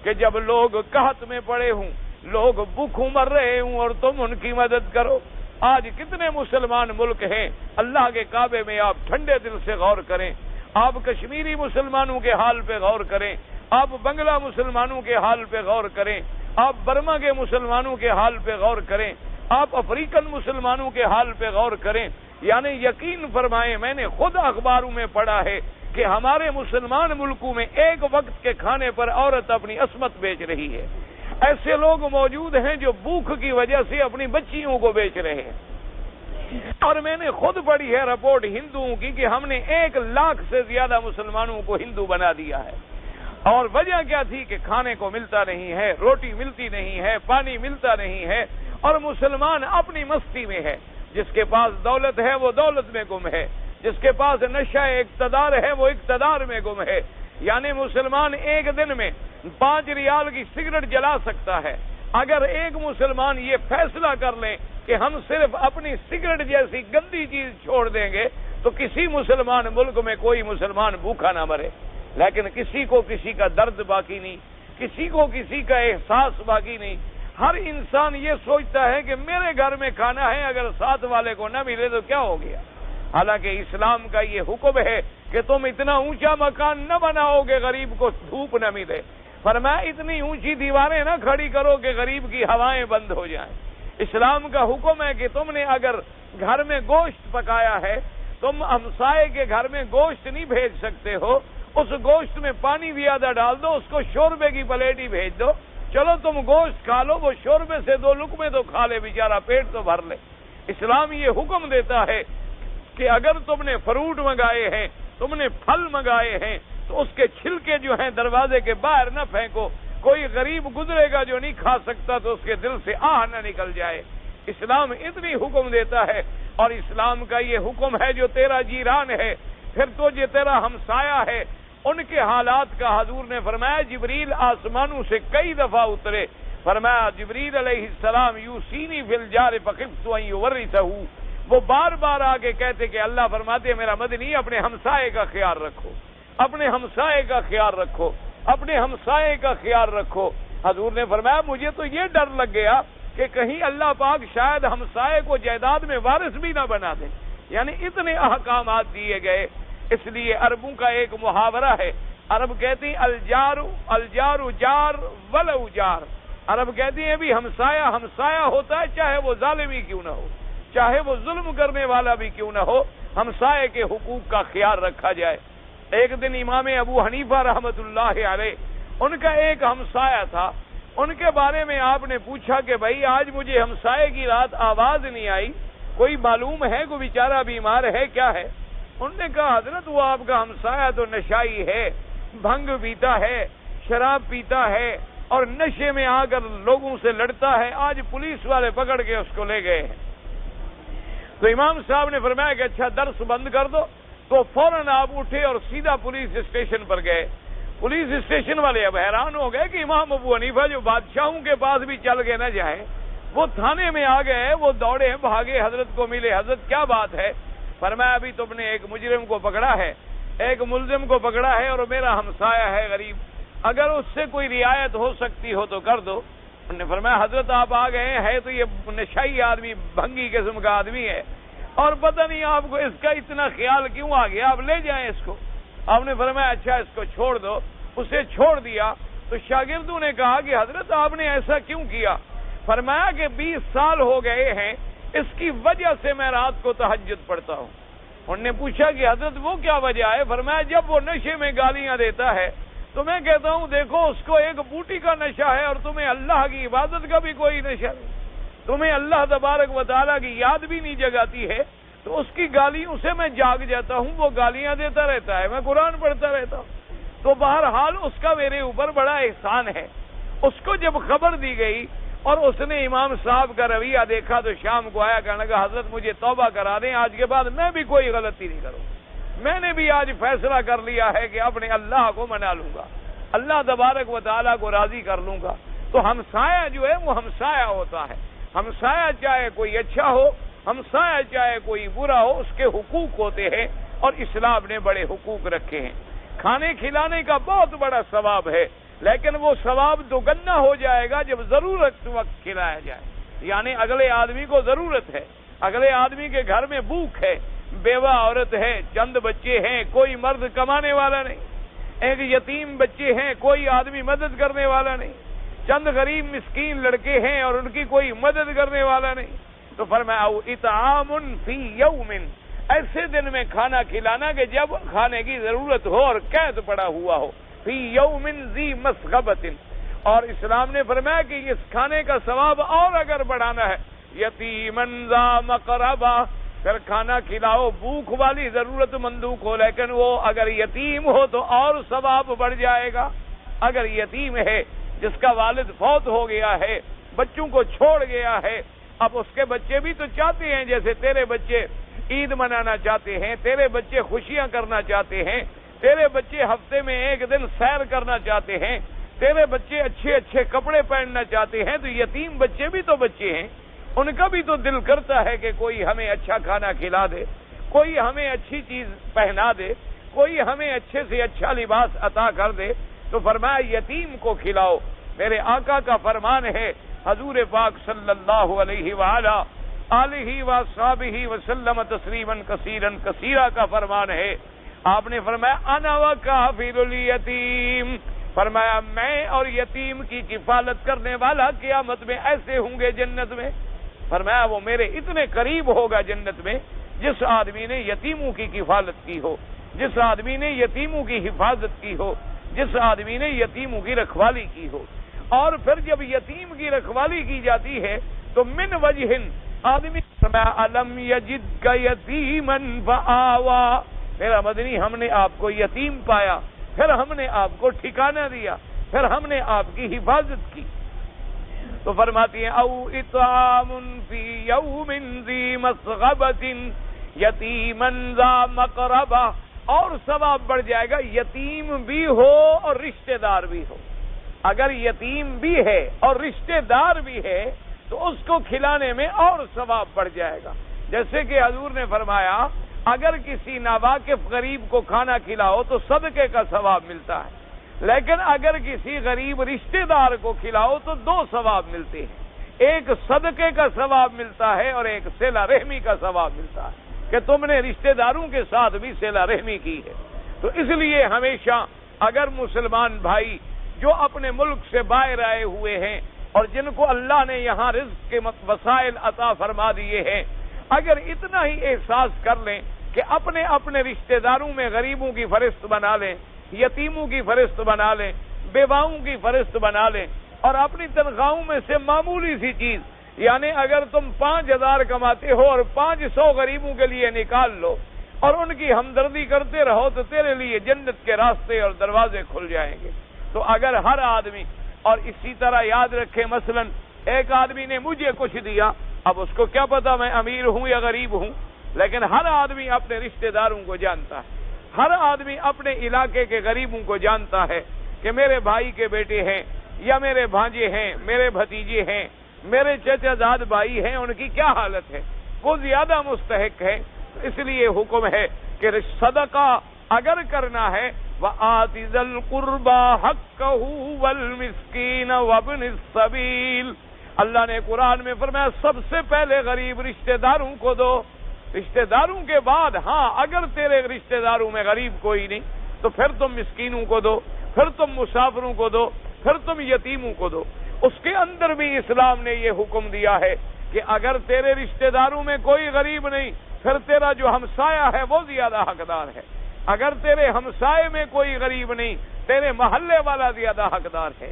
کہ جب لوگ قحط میں پڑے ہوں، لوگ بھوکوں مر رہے ہوں اور تم ان کی مدد کرو. آج کتنے مسلمان ملک ہیں، اللہ کے کعبے میں آپ ٹھنڈے دل سے غور کریں، آپ کشمیری مسلمانوں کے حال پہ غور کریں، آپ بنگلہ مسلمانوں کے حال پہ غور کریں، آپ برما کے مسلمانوں کے حال پہ غور کریں، آپ افریقن مسلمانوں کے حال پہ غور کریں۔ یعنی یقین فرمائیں، میں نے خود اخباروں میں پڑھا ہے کہ ہمارے مسلمان ملکوں میں ایک وقت کے کھانے پر عورت اپنی عصمت بیچ رہی ہے۔ ایسے لوگ موجود ہیں جو بھوک کی وجہ سے اپنی بچیوں کو بیچ رہے ہیں۔ اور میں نے خود پڑھی ہے رپورٹ ہندوؤں کی کہ ہم نے 1 لاکھ سے زیادہ مسلمانوں کو ہندو بنا دیا ہے۔ اور وجہ کیا تھی کہ کھانے کو ملتا نہیں ہے، روٹی ملتی نہیں ہے، پانی ملتا نہیں ہے، اور مسلمان اپنی مستی میں ہے۔ جس کے پاس دولت ہے وہ دولت میں گم ہے، جس کے پاس نشہ اقتدار ہے وہ اقتدار میں گم ہے۔ یعنی مسلمان ایک دن میں 5 ریال کی سگریٹ جلا سکتا ہے۔ اگر ایک مسلمان یہ فیصلہ کر لیں کہ ہم صرف اپنی سگریٹ جیسی گندی چیز چھوڑ دیں گے تو کسی مسلمان ملک میں کوئی مسلمان بھوکا نہ مرے، لیکن کسی کو کسی کا درد باقی نہیں، کسی کو کسی کا احساس باقی نہیں۔ ہر انسان یہ سوچتا ہے کہ میرے گھر میں کھانا ہے، اگر ساتھ والے کو نہ ملے تو کیا ہو گیا۔ حالانکہ اسلام کا یہ حکم ہے کہ تم اتنا اونچا مکان نہ بناؤ کہ غریب کو دھوپ نہ ملے، فرمایا اتنی اونچی دیواریں نہ کھڑی کرو کہ غریب کی ہوائیں بند ہو جائیں۔ اسلام کا حکم ہے کہ تم نے اگر گھر میں گوشت پکایا ہے، تم ہمسائے کے گھر میں گوشت نہیں بھیج سکتے ہو، اس گوشت میں پانی بھی آدھا ڈال دو، اس کو شوربے کی پلیٹ ہی بھیج دو، چلو تم گوشت کھا لو، وہ شوربے سے 2 لقمے تو کھا لے بیچارہ، پیٹ تو بھر لے۔ اسلام یہ حکم دیتا ہے کہ اگر تم نے فروٹ منگائے ہیں، تم نے پھل منگائے ہیں، تو اس کے چھلکے جو ہیں دروازے کے باہر نہ پھینکو، کوئی غریب گزرے گا جو نہیں کھا سکتا تو اس کے دل سے آہ نہ نکل جائے۔ اسلام اتنی حکم دیتا ہے، اور اسلام کا یہ حکم ہے جو تیرا جیران ہے، پھر تو جو تیرا ہمسایہ ہے، ان کے حالات کا حضور نے فرمایا جبریل آسمانوں سے کئی دفعہ اترے، فرمایا جبریل علیہ السلام یوسینی فی الجار فخفت ان یورثہ، وہ بار بار آگے کہتے کہ اللہ فرماتے میرا مدنی اپنے ہمسائے کا خیال رکھو، اپنے ہمسائے کا خیال رکھو، اپنے ہمسائے کا خیال رکھو۔ حضور نے فرمایا مجھے تو یہ ڈر لگ گیا کہ کہیں اللہ پاک شاید ہمسائے کو جائیداد میں وارث بھی نہ بنا دے۔ یعنی اتنے احکامات دیے گئے۔ اس لیے عربوں کا ایک محاورہ ہے، عرب کہتی ہیں الجار جار ولو جار، عرب کہتی ہیں بھی ہمسایہ ہمسایہ ہوتا ہے چاہے وہ ظالم ہی کیوں نہ ہو، چاہے وہ ظلم کرنے والا بھی کیوں نہ ہو، ہمسائے کے حقوق کا خیال رکھا جائے۔ ایک دن امام ابو حنیفہ رحمت اللہ علیہ، ان کا ایک ہمسایہ تھا، ان کے بارے میں آپ نے پوچھا کہ بھائی آج مجھے ہمسائے کی رات آواز نہیں آئی، کوئی معلوم ہے کوئی بیچارہ بیمار ہے کیا ہے؟ انہوں نے کہا حضرت وہ آپ کا ہمسایہ تو نشائی ہے، بھنگ پیتا ہے، شراب پیتا ہے، اور نشے میں آ کر لوگوں سے لڑتا ہے، آج پولیس والے پکڑ کے اس کو لے گئے ہیں۔ تو امام صاحب نے فرمایا کہ اچھا درس بند کر دو، تو فوراً آپ اٹھے اور سیدھا پولیس اسٹیشن پر گئے۔ پولیس اسٹیشن والے اب حیران ہو گئے کہ امام ابو حنیفہ جو بادشاہوں کے پاس بھی چل کے نہ جائیں، وہ تھانے میں آ گئے، وہ دوڑے بھاگے، حضرت کو ملے، حضرت کیا بات ہے؟ فرمایا ابھی تم نے ایک مجرم کو پکڑا ہے، ایک ملزم کو پکڑا ہے، اور میرا ہمسایہ ہے غریب، اگر اس سے کوئی رعایت ہو سکتی ہو تو کر دو۔ انہوں نے فرمایا حضرت آپ آ گئے ہیں تو یہ نشائی آدمی، بھنگی قسم کا آدمی ہے، اور پتہ نہیں آپ کو اس کا اتنا خیال کیوں آ گیا، آپ لے جائیں اس کو۔ آپ نے فرمایا اچھا اس کو چھوڑ دو، اسے چھوڑ دیا۔ تو شاگردوں نے کہا کہ حضرت آپ نے ایسا کیوں کیا؟ فرمایا کہ 20 سال ہو گئے ہیں، اس کی وجہ سے میں رات کو تہجد پڑھتا ہوں۔ انہوں نے پوچھا کہ حضرت وہ کیا وجہ ہے؟ فرمایا جب وہ نشے میں گالیاں دیتا ہے تو میں کہتا ہوں دیکھو اس کو ایک بوٹی کا نشہ ہے، اور تمہیں اللہ کی عبادت کا بھی کوئی نشہ نہیں، تمہیں اللہ تبارک و تعالیٰ کی یاد بھی نہیں جگاتی ہے، تو اس کی گالیوں سے میں جاگ جاتا ہوں، وہ گالیاں دیتا رہتا ہے، میں قرآن پڑھتا رہتا ہوں، تو بہرحال اس کا میرے اوپر بڑا احسان ہے۔ اس کو جب خبر دی گئی اور اس نے امام صاحب کا رویہ دیکھا تو شام کو آیا، کہنے لگا حضرت مجھے توبہ کرا دیں، آج کے بعد میں بھی کوئی غلطی نہیں کروں، میں نے بھی آج فیصلہ کر لیا ہے کہ اپنے اللہ کو منا لوں گا، اللہ تبارک و تعالیٰ کو راضی کر لوں گا۔ تو ہمسایہ جو ہے وہ ہمسایہ ہوتا ہے، ہمسایہ چاہے کوئی اچھا ہو، ہمسایہ چاہے کوئی برا ہو، اس کے حقوق ہوتے ہیں، اور اسلام نے بڑے حقوق رکھے ہیں۔ کھانے کھلانے کا بہت بڑا ثواب ہے، لیکن وہ ثواب دوگنا ہو جائے گا جب ضرورت وقت کھلایا جائے، یعنی اگلے آدمی کو ضرورت ہے، اگلے آدمی کے گھر میں بھوک ہے، بیوہ عورت ہے، چند بچے ہیں، کوئی مرد کمانے والا نہیں، ایک یتیم بچے ہیں، کوئی آدمی مدد کرنے والا نہیں، چند غریب مسکین لڑکے ہیں اور ان کی کوئی مدد کرنے والا نہیں، تو فرمایا اطعام فی یوم، ایسے دن میں کھانا کھلانا کہ جب کھانے کی ضرورت ہو اور قید پڑا ہوا ہو، فی یوم ذی مسغبۃ، اور اسلام نے فرمایا کہ اس کھانے کا ثواب اور اگر بڑھانا ہے، یتیما ذا مقربہ، پھر کھانا کھلاؤ بھوک والی ضرورت مندوں کو، لیکن وہ اگر یتیم ہو تو اور ثواب بڑھ جائے گا۔ اگر یتیم ہے جس کا والد فوت ہو گیا ہے، بچوں کو چھوڑ گیا ہے، اب اس کے بچے بھی تو چاہتے ہیں جیسے تیرے بچے عید منانا چاہتے ہیں، تیرے بچے خوشیاں کرنا چاہتے ہیں، تیرے بچے ہفتے میں ایک دن سیر کرنا چاہتے ہیں، تیرے بچے اچھے اچھے کپڑے پہننا چاہتے ہیں، تو یتیم بچے بھی تو بچے ہیں، ان کا بھی تو دل کرتا ہے کہ کوئی ہمیں اچھا کھانا کھلا دے، کوئی ہمیں اچھی چیز پہنا دے، کوئی ہمیں اچھے سے اچھا لباس عطا کر دے، تو فرمایا یتیم کو کھلاؤ۔ میرے آقا کا فرمان ہے، حضور پاک صلی اللہ علیہ وآلہ آلہ وصحبہ وسلم تسلیما کثیرا کثیرا کا فرمان ہے، آپ نے فرمایا انا وکافر الیتیم، فرمایا میں اور یتیم کی کفالت کرنے والا قیامت میں ایسے ہوں گے جنت میں، فرمایا وہ میرے اتنے قریب ہوگا جنت میں جس آدمی نے یتیموں کی کفالت کی ہو، جس آدمی نے یتیموں کی حفاظت کی ہو، جس آدمی نے یتیموں کی رکھوالی کی ہو۔ اور پھر جب یتیم کی رکھوالی کی جاتی ہے تو من وجہ آدمی فرمایا الم یجدک یتیما فآوا، میرا مدنی ہم نے آپ کو یتیم پایا، پھر ہم نے آپ کو ٹھکانہ دیا، پھر ہم نے آپ کی حفاظت کی۔ تو فرماتی ہیں او اطعام فی یوم ذی مسغبۃ یتیما ذا مقربہ، اور ثواب بڑھ جائے گا، یتیم بھی ہو اور رشتہ دار بھی ہو۔ اگر یتیم بھی ہے اور رشتہ دار بھی ہے تو اس کو کھلانے میں اور ثواب بڑھ جائے گا۔ جیسے کہ حضور نے فرمایا اگر کسی ناواقف غریب کو کھانا کھلاؤ تو صدقے کا ثواب ملتا ہے، لیکن اگر کسی غریب رشتہ دار کو کھلاؤ تو دو ثواب ملتے ہیں، ایک صدقے کا ثواب ملتا ہے اور ایک صلہ رحمی کا ثواب ملتا ہے کہ تم نے رشتہ داروں کے ساتھ بھی صلہ رحمی کی ہے۔ تو اس لیے ہمیشہ اگر مسلمان بھائی جو اپنے ملک سے باہر آئے ہوئے ہیں اور جن کو اللہ نے یہاں رزق کے وسائل عطا فرما دیے ہیں، اگر اتنا ہی احساس کر لیں کہ اپنے اپنے رشتہ داروں میں غریبوں کی فہرست بنا لیں، یتیموں کی فہرست بنا لیں، بیواؤں کی فہرست بنا لیں، اور اپنی تنخواہوں میں سے معمولی سی چیز، یعنی اگر تم 5,000 کماتے ہو اور 500 غریبوں کے لیے نکال لو اور ان کی ہمدردی کرتے رہو تو تیرے لیے جنت کے راستے اور دروازے کھل جائیں گے۔ تو اگر ہر آدمی، اور اسی طرح یاد رکھے مثلا ایک آدمی نے مجھے کچھ دیا، اب اس کو کیا پتا میں امیر ہوں یا غریب ہوں، لیکن ہر آدمی اپنے رشتہ داروں کو جانتا ہے، ہر آدمی اپنے علاقے کے غریبوں کو جانتا ہے کہ میرے بھائی کے بیٹے ہیں یا میرے بھانجے ہیں، میرے بھتیجے ہیں، میرے چچا زاد بھائی ہیں، ان کی کیا حالت ہے، وہ زیادہ مستحق ہے۔ اس لیے حکم ہے کہ صدقہ اگر کرنا ہے وَآتِ ذَا الْقُرْبَى حَقَّهُ وَالْمِسْكِينَ وَابْنِ السَّبِيلِ، اللہ نے قرآن میں فرمایا سب سے پہلے غریب رشتہ داروں کو دو، رشتہ داروں کے بعد ہاں اگر تیرے رشتہ داروں میں غریب کوئی نہیں تو پھر تم مسکینوں کو دو، پھر تم مسافروں کو دو، پھر تم یتیموں کو دو۔ اس کے اندر بھی اسلام نے یہ حکم دیا ہے کہ اگر تیرے رشتہ داروں میں کوئی غریب نہیں پھر تیرا جو ہمسایہ ہے وہ زیادہ حقدار ہے، اگر تیرے ہمسائے میں کوئی غریب نہیں تیرے محلے والا زیادہ حقدار ہے،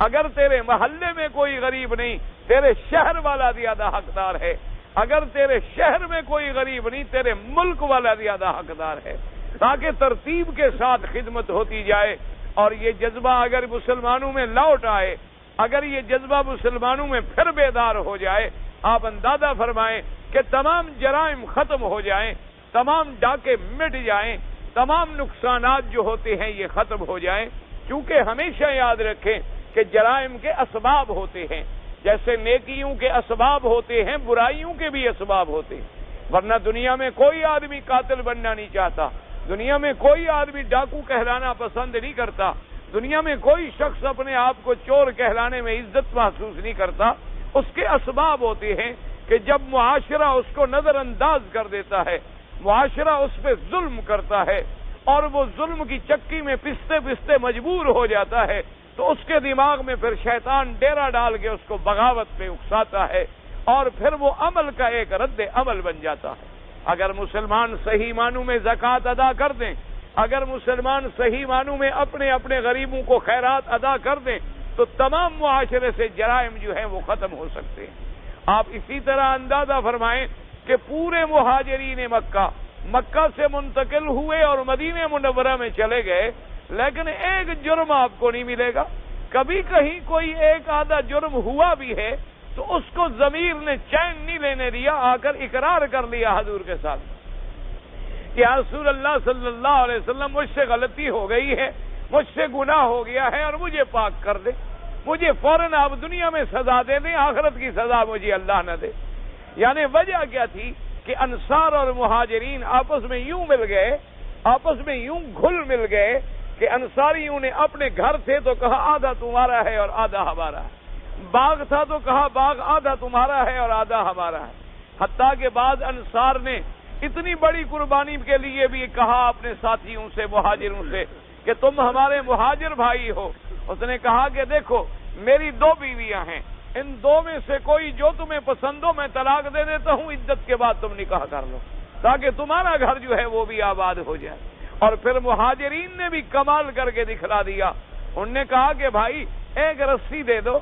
اگر تیرے محلے میں کوئی غریب نہیں تیرے شہر والا زیادہ حقدار ہے، اگر تیرے شہر میں کوئی غریب نہیں تیرے ملک والا زیادہ حقدار ہے، تاکہ ترتیب کے ساتھ خدمت ہوتی جائے۔ اور یہ جذبہ اگر مسلمانوں میں لوٹ آئے، اگر یہ جذبہ مسلمانوں میں پھر بیدار ہو جائے، آپ اندازہ فرمائیں کہ تمام جرائم ختم ہو جائیں، تمام ڈاکے مٹ جائیں، تمام نقصانات جو ہوتے ہیں یہ ختم ہو جائیں۔ کیونکہ ہمیشہ یاد رکھیں کہ جرائم کے اسباب ہوتے ہیں، جیسے نیکیوں کے اسباب ہوتے ہیں برائیوں کے بھی اسباب ہوتے ہیں، ورنہ دنیا میں کوئی آدمی قاتل بننا نہیں چاہتا، دنیا میں کوئی آدمی ڈاکو کہلانا پسند نہیں کرتا، دنیا میں کوئی شخص اپنے آپ کو چور کہلانے میں عزت محسوس نہیں کرتا۔ اس کے اسباب ہوتے ہیں، کہ جب معاشرہ اس کو نظر انداز کر دیتا ہے، معاشرہ اس پہ ظلم کرتا ہے اور وہ ظلم کی چکی میں پستے پستے مجبور ہو جاتا ہے، تو اس کے دماغ میں پھر شیطان ڈیرا ڈال کے اس کو بغاوت پہ اکساتا ہے اور پھر وہ عمل کا ایک رد عمل بن جاتا ہے۔ اگر مسلمان صحیح معنوں میں زکوٰۃ ادا کر دیں، اگر مسلمان صحیح معنوں میں اپنے اپنے غریبوں کو خیرات ادا کر دیں، تو تمام معاشرے سے جرائم جو ہیں وہ ختم ہو سکتے ہیں۔ آپ اسی طرح اندازہ فرمائیں کہ پورے مہاجرین مکہ سے منتقل ہوئے اور مدینہ منورہ میں چلے گئے، لیکن ایک جرم آپ کو نہیں ملے گا۔ کبھی کہیں کوئی ایک آدھا جرم ہوا بھی ہے تو اس کو ضمیر نے چین نہیں لینے دیا، آ کر اقرار کر لیا حضور کے ساتھ کہ یا رسول اللہ صلی اللہ علیہ وسلم مجھ سے غلطی ہو گئی ہے، مجھ سے گناہ ہو گیا ہے اور مجھے پاک کر دے، مجھے فوراً آپ دنیا میں سزا دے دیں، آخرت کی سزا مجھے اللہ نہ دے۔ یعنی وجہ کیا تھی کہ انصار اور مہاجرین آپس میں یوں مل گئے، آپس میں یوں گھل مل گئے کہ انصاریوں نے اپنے گھر تھے تو کہا آدھا تمہارا ہے اور آدھا ہمارا ہے، باغ تھا تو کہا باغ آدھا تمہارا ہے اور آدھا ہمارا ہے، حتیٰ کہ بعض انصار نے اتنی بڑی قربانی کے لیے بھی کہا اپنے ساتھیوں سے، مہاجروں سے، کہ تم ہمارے مہاجر بھائی ہو۔ اس نے کہا کہ دیکھو میری 2 بیویاں ہیں، ان 2 میں سے کوئی جو تمہیں پسند ہو میں طلاق دے دیتا ہوں، عدت کے بعد تم نکاح کر لو تاکہ تمہارا گھر جو ہے وہ بھی آباد ہو جائے۔ اور پھر مہاجرین نے بھی کمال کر کے دکھلا دیا، انہوں نے کہا کہ بھائی ایک رسی دے دو،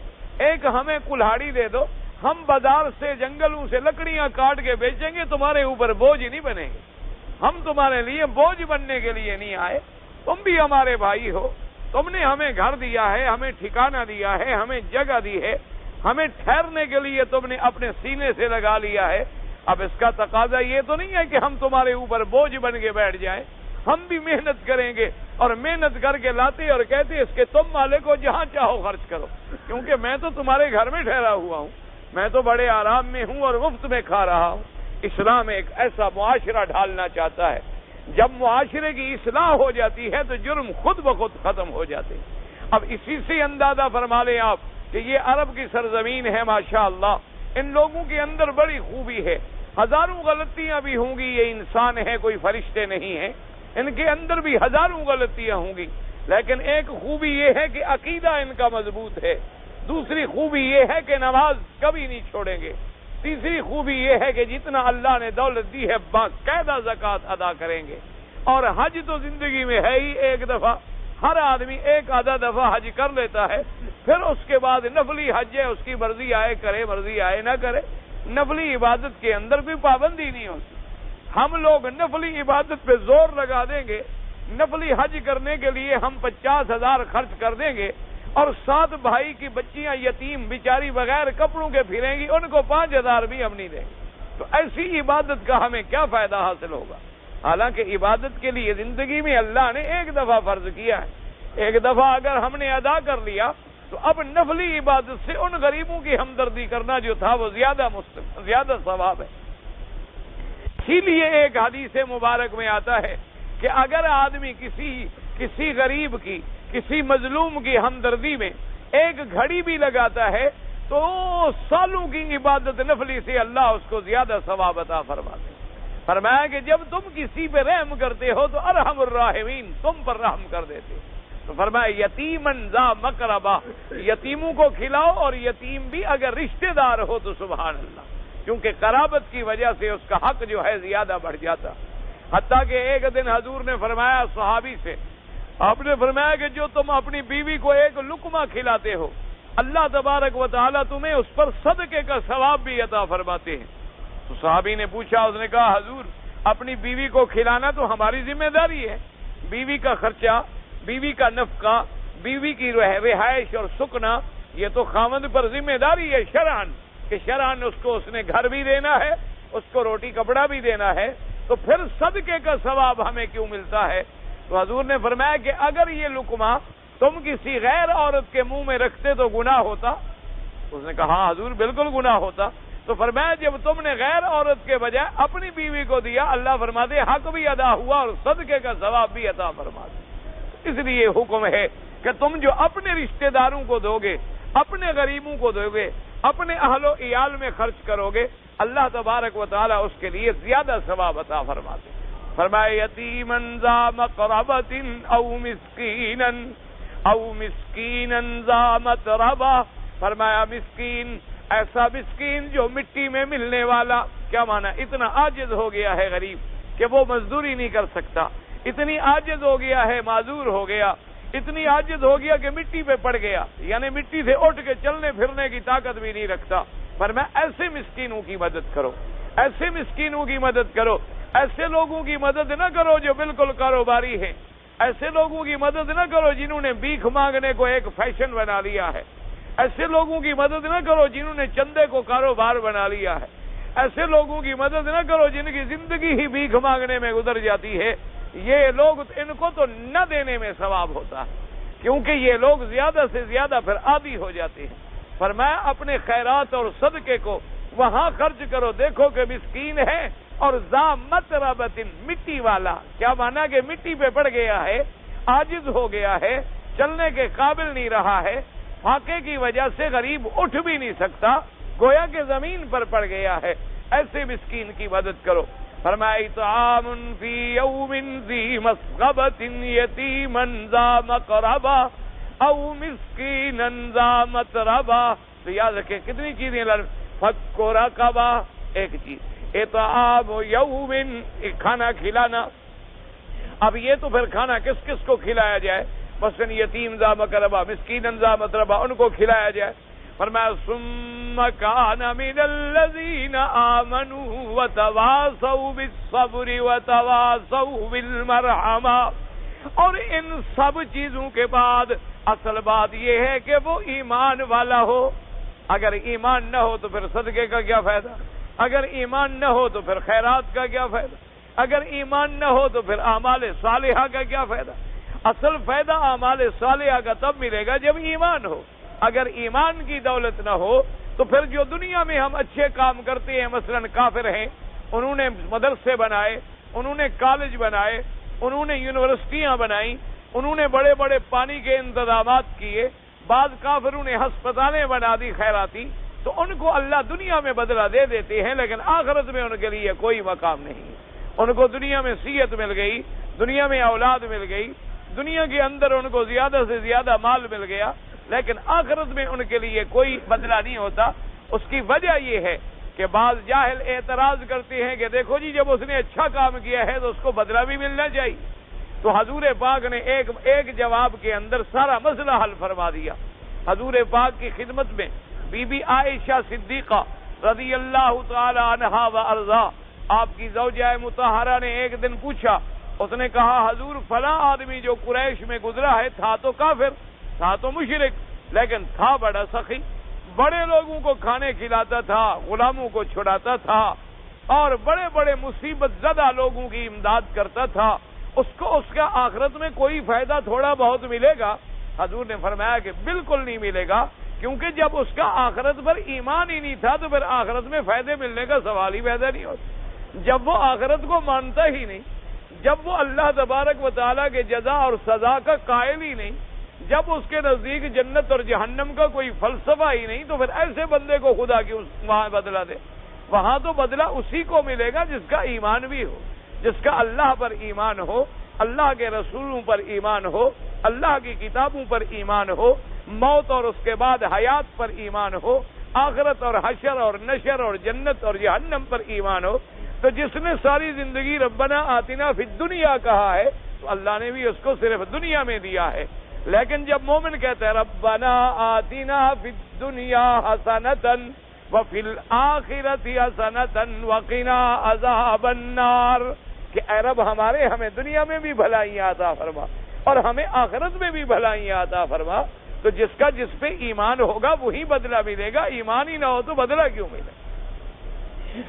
ایک ہمیں کلہاڑی دے دو، ہم بازار سے جنگلوں سے لکڑیاں کاٹ کے بیچیں گے، تمہارے اوپر بوجھ نہیں بنیں گے، ہم تمہارے لیے بوجھ بننے کے لیے نہیں آئے، تم بھی ہمارے بھائی ہو، تم نے ہمیں گھر دیا ہے، ہمیں ٹھکانہ دیا ہے، ہمیں جگہ دی ہے، ہمیں ٹھہرنے کے لیے تم نے اپنے سینے سے لگا لیا ہے۔ اب اس کا تقاضا یہ تو نہیں ہے کہ ہم تمہارے اوپر بوجھ بن کے بیٹھ جائیں، ہم بھی محنت کریں گے اور محنت کر کے لاتے اور کہتے اس کے تم مالک ہو، جہاں چاہو خرچ کرو، کیونکہ میں تو تمہارے گھر میں ٹھہرا ہوا ہوں، میں تو بڑے آرام میں ہوں اور مفت میں کھا رہا ہوں۔ اسلام ایک ایسا معاشرہ ڈھالنا چاہتا ہے، جب معاشرے کی اصلاح ہو جاتی ہے تو جرم خود بخود ختم ہو جاتے ہیں۔ اب اسی سے اندازہ فرما لیں آپ کہ یہ عرب کی سرزمین ہے، ماشاءاللہ ان لوگوں کے اندر بڑی خوبی ہے، ہزاروں غلطیاں بھی ہوں گی، یہ انسان ہے کوئی فرشتے نہیں ہیں، ان کے اندر بھی ہزاروں غلطیاں ہوں گی، لیکن ایک خوبی یہ ہے کہ عقیدہ ان کا مضبوط ہے، دوسری خوبی یہ ہے کہ نماز کبھی نہیں چھوڑیں گے، تیسری خوبی یہ ہے کہ جتنا اللہ نے دولت دی ہے باقاعدہ زکوٰۃ ادا کریں گے، اور حج تو زندگی میں ہے ہی ایک دفعہ، ہر آدمی ایک آدھا دفعہ حج کر لیتا ہے، پھر اس کے بعد نفلی حج ہے، اس کی مرضی آئے کرے مرضی آئے نہ کرے، نفلی عبادت کے اندر بھی پابندی نہیں ہوتی۔ ہم لوگ نفلی عبادت پہ زور لگا دیں گے، نفلی حج کرنے کے لیے ہم 50,000 خرچ کر دیں گے اور 7 بھائی کی بچیاں یتیم بیچاری بغیر کپڑوں کے پھریں گی، ان کو 5,000 بھی ہم نہیں دیں گے، تو ایسی عبادت کا ہمیں کیا فائدہ حاصل ہوگا؟ حالانکہ عبادت کے لیے زندگی میں اللہ نے ایک دفعہ فرض کیا ہے، ایک دفعہ اگر ہم نے ادا کر لیا تو اب نفلی عبادت سے ان غریبوں کی ہمدردی کرنا جو تھا وہ زیادہ ثواب ہے۔ اسی لیے ایک حدیث مبارک میں آتا ہے کہ اگر آدمی کسی غریب کی، کسی مظلوم کی ہمدردی میں ایک گھڑی بھی لگاتا ہے تو سالوں کی عبادت نفلی سے اللہ اس کو زیادہ ثواب عطا فرماتے ہیں۔ فرمایا کہ جب تم کسی پہ رحم کرتے ہو تو ارحم الراحمین، تم پر رحم کر دیتے، تو فرمایا یتیمن ذا مقربہ، یتیموں کو کھلاؤ، اور یتیم بھی اگر رشتہ دار ہو تو سبحان اللہ، کیونکہ قرابت کی وجہ سے اس کا حق جو ہے زیادہ بڑھ جاتا۔ حتیٰ کہ ایک دن حضور نے فرمایا صحابی سے، آپ نے فرمایا کہ جو تم اپنی بیوی کو ایک لقمہ کھلاتے ہو، اللہ تبارک و تعالیٰ تمہیں اس پر صدقے کا ثواب بھی عطا فرماتے ہیں۔ تو صحابی نے پوچھا، اس نے کہا حضور اپنی بیوی کو کھلانا تو ہماری ذمہ داری ہے، بیوی کا خرچہ، بیوی کا نفقہ، بیوی کی رہائش اور سکنا، یہ تو خاوند پر ذمہ داری ہے شرعاً، کہ شرعاً اس نے گھر بھی دینا ہے، اس کو روٹی کپڑا بھی دینا ہے، تو پھر صدقے کا ثواب ہمیں کیوں ملتا ہے؟ تو حضور نے فرمایا کہ اگر یہ لقمہ تم کسی غیر عورت کے منہ میں رکھتے تو گناہ ہوتا؟ اس نے کہا ہاں حضور بالکل گناہ ہوتا۔ تو فرمایا جب تم نے غیر عورت کے بجائے اپنی بیوی کو دیا، اللہ فرماتے حق بھی ادا ہوا اور صدقے کا ثواب بھی عطا فرماتے۔ اس لیے حکم ہے کہ تم جو اپنے رشتہ داروں کو دو گے، اپنے غریبوں کو دو گے، اپنے اہل و عیال میں خرچ کرو گے اللہ تبارک و تعالی اس کے لیے زیادہ ثواب عطا فرماتے ہیں۔ فرمایا یتیما ذا مقربۃ او مسکینا ذا متربہ، فرمایا مسکین، ایسا مسکین جو مٹی میں ملنے والا، کیا مانا؟ اتنا عاجز ہو گیا ہے غریب کہ وہ مزدوری نہیں کر سکتا، اتنی عاجز ہو گیا ہے، معذور ہو گیا، اتنی عاجز ہو گیا کہ مٹی پہ پڑ گیا، یعنی مٹی سے اٹھ کے چلنے پھرنے کی طاقت بھی نہیں رکھتا۔ فرمایا ایسے مسکینوں کی مدد کرو، ایسے مسکینوں کی مدد کرو، ایسے لوگوں کی مدد نہ کرو جو بالکل کاروباری ہیں، ایسے لوگوں کی مدد نہ کرو جنہوں نے بھیک مانگنے کو ایک فیشن بنا لیا ہے، ایسے لوگوں کی مدد نہ کرو جنہوں نے چندے کو کاروبار بنا لیا ہے، ایسے لوگوں کی مدد نہ کرو جن کی زندگی ہی بھیک مانگنے میں گزر جاتی ہے۔ یہ لوگ ان کو تو نہ دینے میں ثواب ہوتا ہے، کیونکہ یہ لوگ زیادہ سے زیادہ پھر عادی ہو جاتے ہیں۔ فرمایا اپنے خیرات اور صدقے کو وہاں خرچ کرو، دیکھو کہ مسکین ہے اور ذا متربۃ، مٹی والا، کیا مانا کہ مٹی پہ پڑ گیا ہے، عاجز ہو گیا ہے، چلنے کے قابل نہیں رہا ہے، فاقے کی وجہ سے غریب اٹھ بھی نہیں سکتا، گویا کہ زمین پر پڑ گیا ہے، ایسے مسکین کی مدد کرو۔ فرمایا اطعام فی یوم ذی مسغبۃ یتیما ذا مقربہ او مسکینا ذا متربہ۔ تو یاد رکھیں کتنی چیزیں، فک رقبہ ایک چیز، اطعام یوم کھانا کھلانا۔ اب یہ تو پھر کھانا کس کس کو کھلایا جائے؟ مثلا یتیم ذا مقربہ، مسکینا ذا متربہ، ان کو کھلایا جائے۔ فرمایا ثم کان من الذین آمنوا وتواصوا بالصبر وتواصوا بالمرحمہ۔ اور ان سب چیزوں کے بعد اصل بات یہ ہے کہ وہ ایمان والا ہو۔ اگر ایمان نہ ہو تو پھر صدقے کا کیا فائدہ؟ اگر ایمان نہ ہو تو پھر خیرات کا کیا فائدہ؟ اگر ایمان نہ ہو تو پھر اعمال صالحہ کا کیا فائدہ؟ اصل فائدہ اعمال صالحہ کا تب ملے گا جب ایمان ہو۔ اگر ایمان کی دولت نہ ہو تو پھر جو دنیا میں ہم اچھے کام کرتے ہیں، مثلا کافر ہیں، انہوں نے مدرسے بنائے، انہوں نے کالج بنائے، انہوں نے یونیورسٹیاں بنائیں، انہوں نے بڑے بڑے پانی کے انتظامات کیے، بعض کافروں نے ہسپتالیں بنا دی خیراتی، تو ان کو اللہ دنیا میں بدلہ دے دیتے ہیں، لیکن آخرت میں ان کے لیے کوئی مقام نہیں۔ ان کو دنیا میں صحت مل گئی، دنیا میں اولاد مل گئی، دنیا کے اندر ان کو زیادہ سے زیادہ مال مل گیا، لیکن آخرت میں ان کے لیے کوئی بدلہ نہیں ہوتا۔ اس کی وجہ یہ ہے کہ بعض جاہل اعتراض کرتے ہیں کہ دیکھو جی جب اس نے اچھا کام کیا ہے تو اس کو بدلہ بھی ملنا چاہیے۔ تو حضور پاک نے ایک جواب کے اندر سارا مسئلہ حل فرما دیا۔ حضور پاک کی خدمت میں بی بی عائشہ صدیقہ رضی اللہ تعالی عنہا و ارضا، آپ کی زوجہ مطہرہ نے ایک دن پوچھا، اس نے کہا حضور فلاں آدمی جو قریش میں گزرا ہے تھا تو کافر، تھا تو مشرک، لیکن تھا بڑا سخی، بڑے لوگوں کو کھانے کھلاتا تھا، غلاموں کو چھڑاتا تھا، اور بڑے بڑے مصیبت زدہ لوگوں کی امداد کرتا تھا، اس کو اس کا آخرت میں کوئی فائدہ تھوڑا بہت ملے گا؟ حضور نے فرمایا کہ بالکل نہیں ملے گا، کیونکہ جب اس کا آخرت پر ایمان ہی نہیں تھا تو پھر آخرت میں فائدے ملنے کا سوال ہی پیدا نہیں ہوتا۔ جب وہ آخرت کو مانتا ہی نہیں، جب وہ اللہ تبارک و تعالیٰ کے جزا اور سزا کا قائل ہی نہیں، جب اس کے نزدیک جنت اور جہنم کا کوئی فلسفہ ہی نہیں، تو پھر ایسے بندے کو خدا کی وہاں بدلہ دے؟ وہاں تو بدلہ اسی کو ملے گا جس کا ایمان بھی ہو، جس کا اللہ پر ایمان ہو، اللہ کے رسولوں پر ایمان ہو، اللہ کی کتابوں پر ایمان ہو، موت اور اس کے بعد حیات پر ایمان ہو، آخرت اور حشر اور نشر اور جنت اور جہنم پر ایمان ہو۔ تو جس نے ساری زندگی ربنا آتنا فی الدنیا کہا ہے تو اللہ نے بھی اس کو صرف دنیا میں دیا ہے، لیکن جب مومن کہتا ہے ربنا آتنا فی الدنیا حسنۃ وفی الآخرۃ حسنۃ وقنا عذاب النار، کہ اے رب ہمیں دنیا میں بھی بھلائیاں عطا فرما اور ہمیں آخرت میں بھی بھلائیاں عطا فرما، تو جس پہ ایمان ہوگا وہی بدلہ ملے گا، ایمان ہی نہ ہو تو بدلہ کیوں ملے؟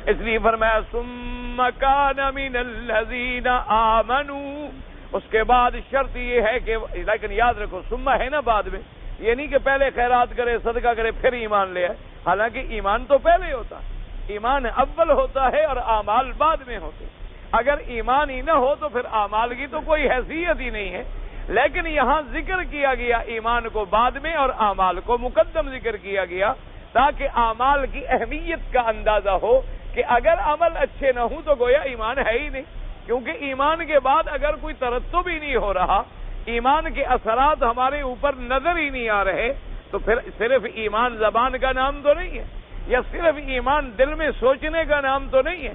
اس لیے فرمایا ثم کان من الذین آمنوا، اس کے بعد شرط یہ ہے کہ، لیکن یاد رکھو ثم ہے نا بعد میں، یہ نہیں کہ پہلے خیرات کرے صدقہ کرے پھر ایمان لے آئے، حالانکہ ایمان تو پہلے ہوتا ہے، ایمان اول ہوتا ہے اور اعمال بعد میں ہوتے۔ اگر ایمان ہی نہ ہو تو پھر اعمال کی تو کوئی حیثیت ہی نہیں ہے، لیکن یہاں ذکر کیا گیا ایمان کو بعد میں اور اعمال کو مقدم ذکر کیا گیا، تاکہ اعمال کی اہمیت کا اندازہ ہو کہ اگر عمل اچھے نہ ہوں تو گویا ایمان ہے ہی نہیں، کیونکہ ایمان کے بعد اگر کوئی ترتب ہی نہیں ہو رہا، ایمان کے اثرات ہمارے اوپر نظر ہی نہیں آ رہے، تو پھر صرف ایمان زبان کا نام تو نہیں ہے، یا صرف ایمان دل میں سوچنے کا نام تو نہیں ہے۔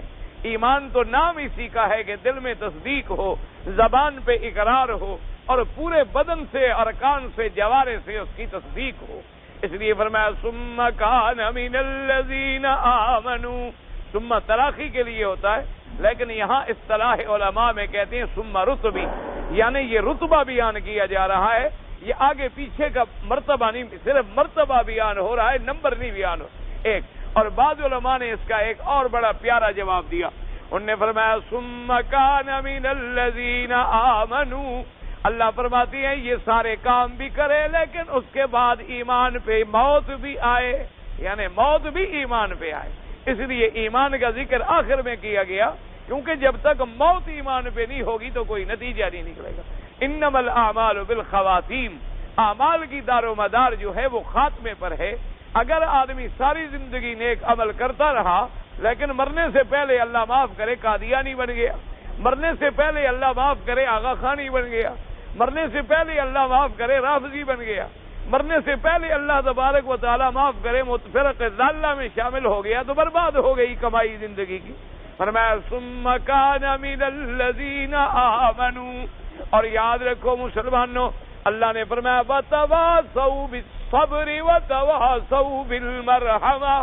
ایمان تو نام اسی کا ہے کہ دل میں تصدیق ہو، زبان پہ اقرار ہو، اور پورے بدن سے، ارکان سے، جوارح سے اس کی تصدیق ہو۔ اس لیے فرمایا ثم کان من الذین آمنوا، ثم تراخی کے لیے ہوتا ہے، لیکن یہاں اصطلاح علماء میں کہتے ہیں ثم رتبی، یعنی یہ رتبہ بیان کیا جا رہا ہے، یہ آگے پیچھے کا مرتبہ نہیں، صرف مرتبہ بیان ہو رہا ہے، نمبر نہیں بیان ہو ایک۔ اور بعض علماء نے اس کا ایک اور بڑا پیارا جواب دیا، انہوں نے فرمایا ثم کان من الذین آمنوا، اللہ فرماتی ہیں یہ سارے کام بھی کرے لیکن اس کے بعد ایمان پہ موت بھی آئے، یعنی موت بھی ایمان پہ آئے۔ اس لیے ایمان کا ذکر آخر میں کیا گیا، کیونکہ جب تک موت ایمان پہ نہیں ہوگی تو کوئی نتیجہ نہیں نکلے گا۔ انما الاعمال بالخواتیم، اعمال کی دار و مدار جو ہے وہ خاتمے پر ہے۔ اگر آدمی ساری زندگی نیک عمل کرتا رہا لیکن مرنے سے پہلے اللہ معاف کرے قادیانی بن گیا، مرنے سے پہلے اللہ معاف کرے آغا خانی بن گیا، مرنے سے پہلے اللہ معاف کرے رافضی بن گیا، مرنے سے پہلے اللہ تبارک و تعالی معاف کرے متفرق ضالہ میں شامل ہو گیا، تو برباد ہو گئی کمائی زندگی کی۔ فرمایا ثم کان من الذین آمنوا، اور یاد رکھو مسلمانوں، اللہ نے فرمایا وتواصوا بالصبر وتواصوا بالمرحمہ،